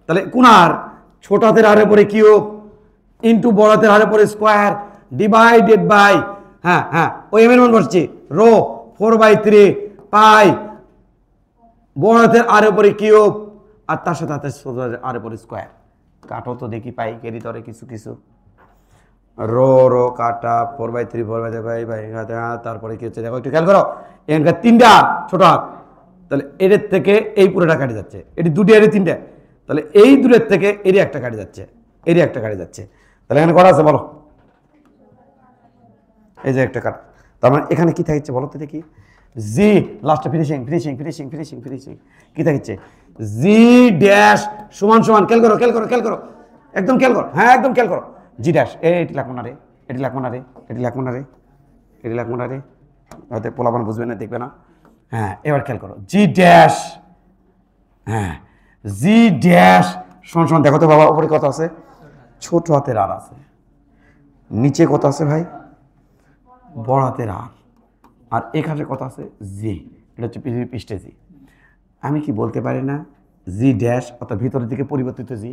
তাহলে কোন আর? ছোট হাতের আরের পরে কিউব ইন্টু বড় হাতের আরের পরে স্কোয়ার ডিভাইডেড বাই, হ্যাঁ হ্যাঁ ওই এম এর মান বসছে রো 4/3 পাই বড় হাতের আরের পরে কিউব আর তার সাথে হাতের ছোট হাতের আরের পরে স্কোয়ার। কাটো তো দেখি পাই কেরি তরে কিছু কিছু, রো রো কাটা 4/3 4/3 বাই তারপরে কি হচ্ছে দেখো একটু খেয়াল করো, এখানকার 3টা ছোট হাত, তাহলে এর থেকে এই পুরোটা কাটে যাচ্ছে, এটি 2টি এর 3টা, তাহলে এই দূরের থেকে এরই একটা কাটে যাচ্ছে, এরই একটা কাটে যাচ্ছে, তাহলে এখানে কটা আছে বলো? এই যে একটা কাট, তার মানে এখানে কি থাকছে বলো তো দেখি? জি লাস্টে finishing finishing finishing finishing finishing কি থাকছে? জি ড্যাশ সমান সমান, খেয়াল করো খেয়াল করো খেয়াল করো, একদম খেয়াল করো, হ্যাঁ একদম খেয়াল করো, জি ড্যাশ এটি লাগবো না রে, এটি লাগবো না রে, এটি লাগবো না রে, এটি লাগবো না রে, হয়তো পোলাপান বুঝবে না দেখবে না। হ্যাঁ এবার খেয়াল করো, জি ড্যাশ, হ্যাঁ জি ড্যাশ সমান সমান, দেখো তো বাবা উপরে কত আছে? ছোট হাতের আর আছে, নিচে কত আছে ভাই? বড় হাতের আর, আর এখানে কত আছে? জি, এটা হচ্ছে পৃথিবীর পৃষ্ঠে জি। আমি কি বলতে পারি না জি ড্যাশ অর্থাৎ ভিতরের দিকে পরিবর্তিত জি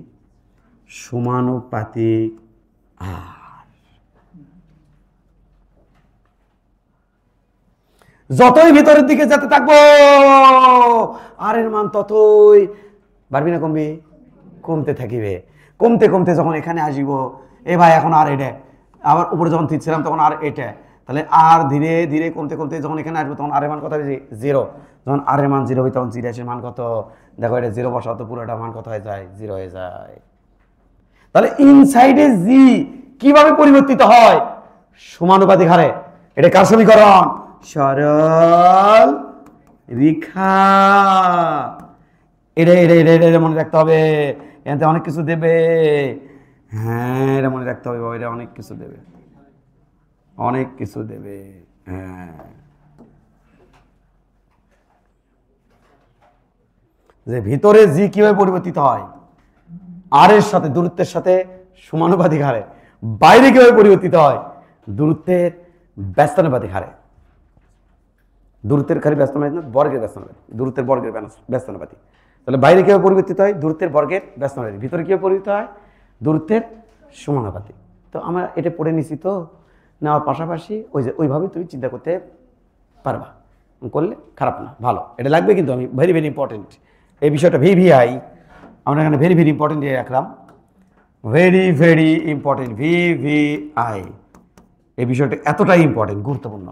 সমানুপাতিক আর। যতই ভিতরের দিকে যেতে থাকবো আর এর মান ততই বাড়বি না কমবি? কমতে থাকিবে, কমতে কমতে যখন এখানে আসিব, এ ভাই এখন আর এটা, আবার উপরে যখন থিচ্ছিলাম তখন আর এটা, তাহলে আর ধীরে ধীরে কমতে কমতে যখন এখানে আসবো তখন আর এর মান কত হবে? 0। যখন আর এর মান 0 হবে তখন জি ড্যাশের মান কত? দেখো এটা 0 বসাও তো পুরোটা মান কত হয়ে যায়? 0 হয়ে যায়। তাহলে ইনসাইডে জি কিভাবে পরিবর্তিত হয়? সমানুপাতিক হারে। এটা কার সমীকরণ? সরল রেখা। এটা এটা এটা এটা মনে রাখতে হবে, এতে অনেক কিছু দেবে। হ্যাঁ এটা মনে রাখতে হবে বাবা, এটা অনেক কিছু দেবে, অনেক কিছু দেবে। হ্যাঁ যে ভিতরে জি কিভাবে পরিবর্তিত হয় আর এর সাথে দূরত্বের সাথে সমানুপাতিক হারে, বাইরে কিভাবে পরিবর্তিত হয়? দূরত্বের ব্যস্তানুপাতিক হারে। দূরত্বের খালি ব্যস্তানুপাতিক না, বর্গের ব্যস্তানুপাতিক, দূরত্বের বর্গের ব্যস্তানুপাতিক। তাহলে বাইরে কিভাবে পরিবর্তিত হয়? দূরত্বের বর্গের ব্যস্তানুপাতিক। ভিতরে কিভাবে পরিবর্তিত হয়? দূরত্বের সমানুপাতিক। তো আমরা এটা পড়ে নিছি, তো নেওয়ার পাশাপাশি ওই যে ওইভাবে তুমি চিন্তা করতে পারবা, করলে খারাপ না, ভালো। এটা লাগবে কিন্তু, আমি ভেরি ভেরি ইম্পর্টেন্ট এই বিষয়টা, ভিভিআই আমরা এখানে ভেরি ভেরি ইম্পর্টেন্ট দিয়ে রাখলাম, ভেরি ভেরি ইম্পর্টেন্ট, VVI। এই বিষয়টা এতটাই ইম্পর্টেন্ট, গুরুত্বপূর্ণ।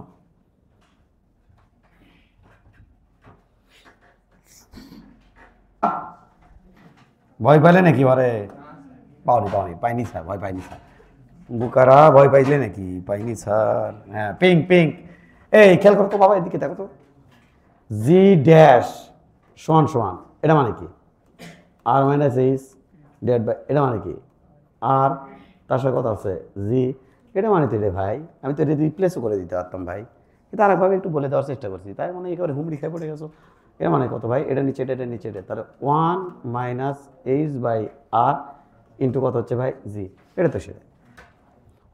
ভয় পাইলে নাকি বারে? পাইনি স্যার, ভয় পাইনি স্যার। বুকারা ভয় পাইলে নাকি? পাইনি স্যার। হ্যাঁ, পিঙ্ক পিঙ্ক। এই খেয়াল করো তো বাবা, এদিকে দেখো তো। জি ড্যাশ সমান সমান, এটা মানে কি? আর মাইনাস এইচ ডেড বাই, এটা মানে কি? আর তার সাথে কথা আছে জি, এটা মানে তো রে ভাই, আমি তো এটা রিপ্লেসও করে দিতে পারতাম ভাই, কিন্তু আরেকভাবে একটু বলে দেওয়ার চেষ্টা করছি, তাই মানে একেবারে হুমড়ি খাই পড়ে গেছো। এটা মানে কত ভাই? এটা নিচে এটা নিচে এটা, তাহলে 1 minus H by R into কত হচ্ছে ভাই? জি। এটা তো সেটা,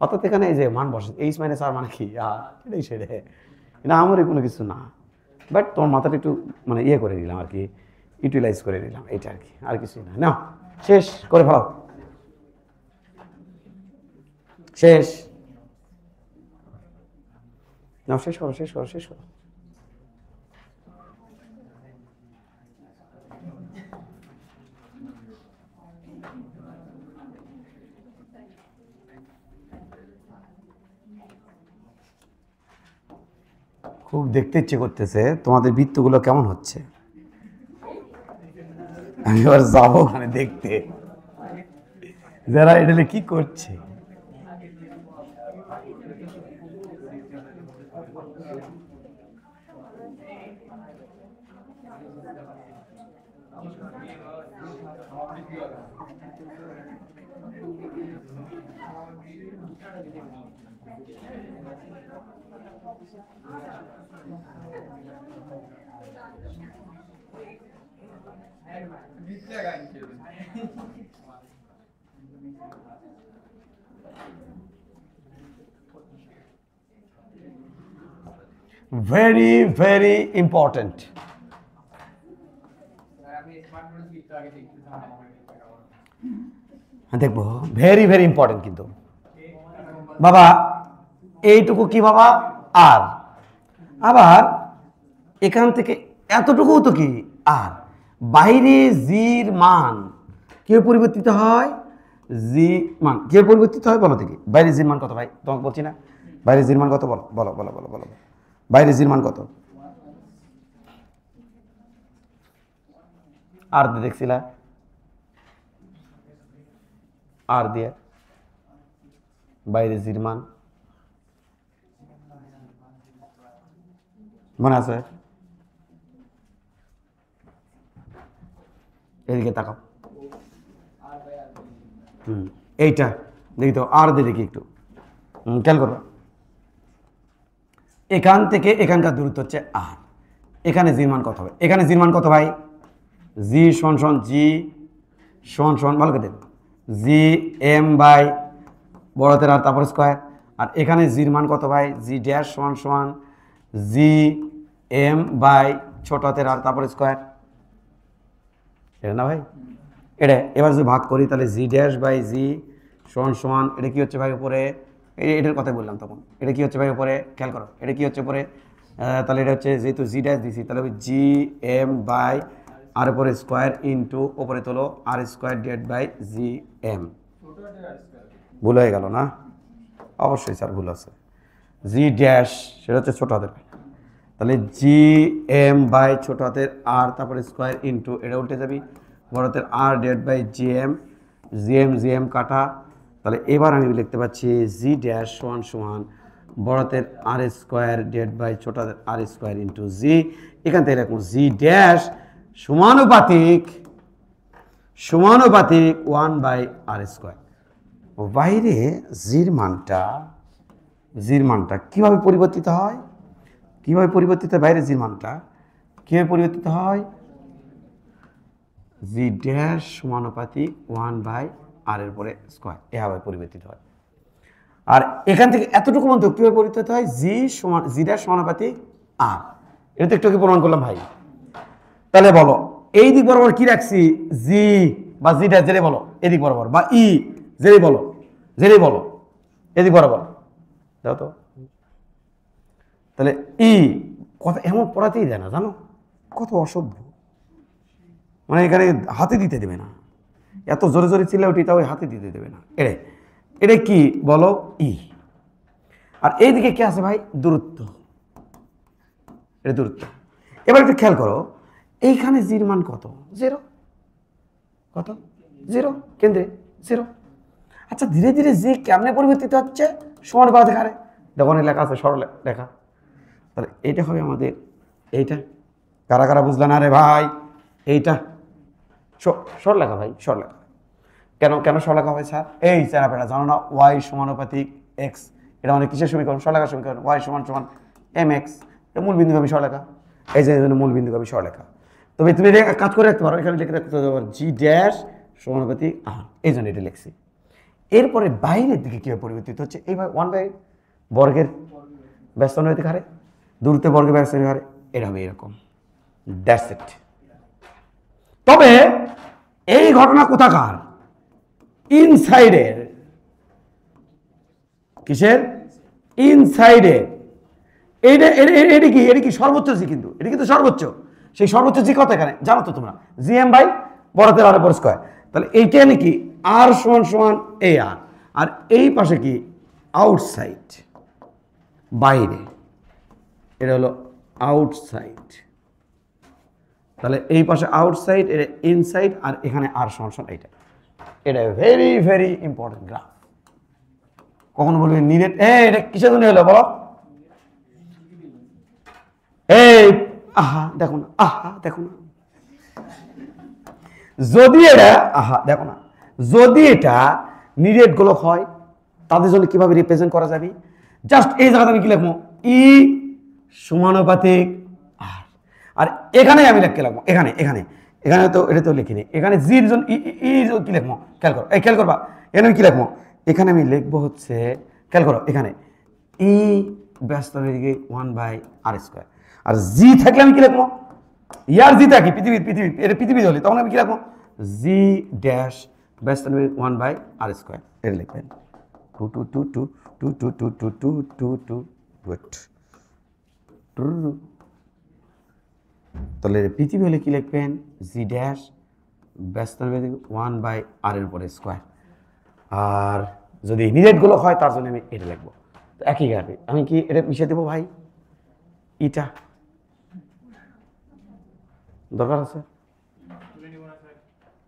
অর্থাৎ এখানে এই যে মান বসে এইচ মাইনাস আর মানে কি? আর এটাই সেটা, এটা আমারই কোনো কিছু না, বাট তোমার মাথাটা একটু মানে ইয়ে করে দিলাম আর কি, ইউটিলাইজ করে দিলাম, এইটা আর কি, আর কিছুই না। নাও শেষ করে ফেলাও, শেষ। নাও শেষ করো, শেষ করো, শেষ করো। খুব দেখতে ইচ্ছে করতেছে তোমাদের বৃত্তগুলো কেমন হচ্ছে। আমি এবার যাবো ওখানে দেখতে, যারা এটা কি করছে। Very very important. দেখবো, ভেরি ভেরি ইম্পর্টেন্ট কিন্তু বাবা। এইটুকু কি বাবা? আর আবার এখান থেকে এতটুকু তো কি? আর বাইরে জির মান কি পরিবর্তিত হয়? জি মান কি পরিবর্তিত হয় বলো দেখি। বাইরে জির মান কত ভাই? তোমাকে বলছি না, বাইরে জির মান কত? বলো বলো বলো বলো বলো, বাইরে জির মান কত? আর দেখছিলা, আর দিয়ে বাইরে জির মান মনে আছে? এদিকে তাকাও, এইটা দেখি তো, আর দিয়ে দেখি একটু খেয়াল করো। এখান থেকে এখানকার দূরত্ব হচ্ছে আর, এখানে জির মান কত হবে? এখানে জির মান কত ভাই? জি সমান সমান জি সমান সমান, ভালো করে দেন, জি এম বাই বড়তের আর তারপর স্কোয়ার। আর এখানে জির মান কত ভাই? জি ড্যাশ সমান সমান জি এম বাই ছোট হাতের আর তারপর স্কোয়ার, এটা না ভাই? এটা এবার যদি ভাগ করি তাহলে জি ড্যাশ বাই জি সমান সমান, এটা কি হচ্ছে ভাই উপরে? এটার কথাই বললাম তখন, এটা কি হচ্ছে ভাই উপরে? খেয়াল করো, এটা কি হচ্ছে উপরে? তাহলে এটা হচ্ছে যেহেতু জি ড্যাশ দিছি, তাহলে ওই জি এম বাই আর উপরে স্কোয়ার ইন্টু ওপরে তোলো R square divide by g m. ভুল হয়ে গেল না? অবশ্যই স্যার ভুল আছে। জি ড্যাশ সেটা হচ্ছে ছোট হাতের, তাহলে জি এম বাই ছোট হাতের আর তারপরে স্কোয়ার ইন্টু এটা উল্টে যাবি বড় হাতের আর ডিভাইড বাই জি এম কাটা। তাহলে এবার আমি লিখতে পাচ্ছি জি ড্যাশ সমান সমান বড় হাতের আর স্কোয়ার ডিভাইড বাই ছোট হাতের আর স্কোয়ার ইন্টু জি। এখান থেকে রাখুন জি ড্যাশ সমানুপাতিক 1 বাই আর স্কোয়ার। বাইরে জির মানটা কীভাবে পরিবর্তিত হয়? কীভাবে পরিবর্তিত হয় বাইরে জির মানটা? কীভাবে পরিবর্তিত হয়? জি ড্যাশ সমানুপাতিক 1 বাই আর এর পরে স্কোয়ার, এভাবে পরিবর্তিত হয়। আর এখান থেকে এতটুকু মধ্যে কীভাবে পরিবর্তিত হয়? জি ড্যাশ সমানুপাতিক আর, এটা তো একটু প্রমাণ করলাম ভাই। তাহলে বলো এই দিক বরাবর কি রাখছি? জি বা জি ড্যাশ জেরে বলো এদিক বরাবর, বা ই জেরে বলো এদিক বরাবর দাও তো। তাহলে ই কথা এমন পড়াতেই দেয় না, জানো কত অসভ্য, মানে এখানে হাতে দিতে দেবে না, এত জোরে জোরে চিল্লা ওটা ওই হাতে দিতে দেবে না। এটা কি বলো? ই। আর এইদিকে কি আছে ভাই? দূরত্ব। এটা দূরত্ব। এবার একটু খেয়াল করো, এইখানে জির মান কত? 0। কত? 0। কেন্দ্রে 0। আচ্ছা, ধীরে ধীরে জি কেমনে পরিবর্তিত হচ্ছে? সমানুপাতিক হারে। দেখো অনেক লেখা আছে, সরল লেখা। তাহলে এইটা হবে আমাদের এইটা। কারা কারা বুঝলেন? আরে ভাই এইটা সরলেখা ভাই, সরলেখা। কেন কেন সরলেখা হয় স্যার? এই চেনাপেটা জানো না, ওয়াই সমানুপাতিক এক্স, এটা মানে কিসের সমীকরণ? সরলেখা সমীকরণ। ওয়াই সমান সমান এম এক্স, মূল বিন্দুগামী সরলেখা। এই যে মূল বিন্দুগামী সরলেখা। তবে তুমি কাজ করে রাখতে পারো, এখানে লিখে রাখতে পারো জি ড্যাশ সমানুপাতিক আর, এই জন্য এটা লিখছি। এরপরে বাইরের দিকে কীভাবে পরিবর্তিত হচ্ছে? এইভাবে 1/, বর্গের ব্যস্তানুপাতিক হারে, দূরত্বে বর্গের ব্যস্তানুপাতিক হারে, এটা হবে এরকম। That's it. তবে এই ঘটনা কোথাকার? ইনসাইডের। কিসের? ইনসাইডের। এটা কি সর্বোচ্চ জি, কিন্তু এটা কিন্তু সর্বোচ্চ। সেই সর্বোচ্চ জি কত এখানে জানো তো তোমরা? জি এম বাই বড়তের আর উপর স্কয়ার। তাহলে এইটা নাকি আর সমান সমান এ আর, আর এই পাশে কি আউটসাইড, বাইরে। এটা হলো আউটসাইড। তাহলে এই পাশে আউটসাইড, এটা ইনসাইড, আর এখানে আর সমান সমান এইটা। এটা ভেরি ভেরি ইম্পর্টেন্ট গ্রাফ। কখনো বলবে নিরেট, এটা কিসের জন্য হলো বলো? এই আহা দেখো না, আহা দেখো না, যদি এটা আহা দেখো না, যদি এটা নিরেট গোলক হয় তাদের জন্য কিভাবে রিপ্রেজেন্ট করা যাবে? জাস্ট এই জায়গাতে আমি কি লিখবো? ই সমানুপাতিক আর, আর এখানে আমি লিখতে লাগবো, এখানে এখানে এখানে তো এটা তো লিখিনি, এখানে জির জন্য ই কি লিখবো? খেয়াল করো, এই খেয়াল করবা, এখানে আমি কি লিখবো? এখানে আমি লিখবো হচ্ছে, খেয়াল করো, এখানে ই ব্যস্ত হয়ে গিয়ে 1/r²। আর জি থাকলে আমি কি লিখবো? ইয়ার জি থাকি পৃথিবীর, এটা পৃথিবী হলে তখন আমি কি লিখবো? জি ড্যাশ ব্যস্ত 1/r²। এটা লিখবেন 2 ওয়েট। তাহলে পৃথিবী হলে কি লিখবেন? জি ড্যাশ ব্যস্ত 1/r এর উপরে স্কোয়ার। আর যদি নিরেট গোলক হয় তার জন্য আমি এটা লিখবো। তো একই গাড়ি আমি কি এটা মিশিয়ে দেবো ভাই? ইটা দরকার আছে?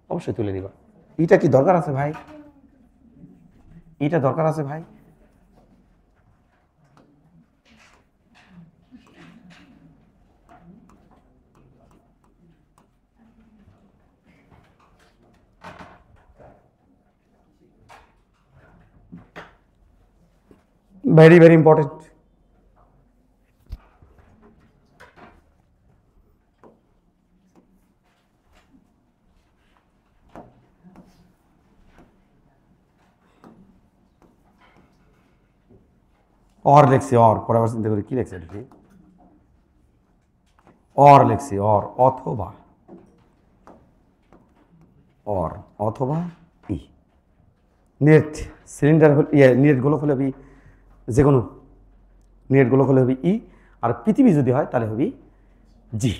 অবশ্যই তুলে নিবা। এটা কি দরকার আছে ভাই? এটা দরকার আছে ভাই? very very important. और লিখছি, और পরে আবার চিন্তা করি কি লিখছি, এটা কি और লিখছি, और অথবা, और অথবা ই। নেট সিলিন্ডার নেট গোলক হলে হবে যে কোনো নেট গোলক হলে হবে ই, আর পৃথিবী যদি হয় তাহলে হবে জি।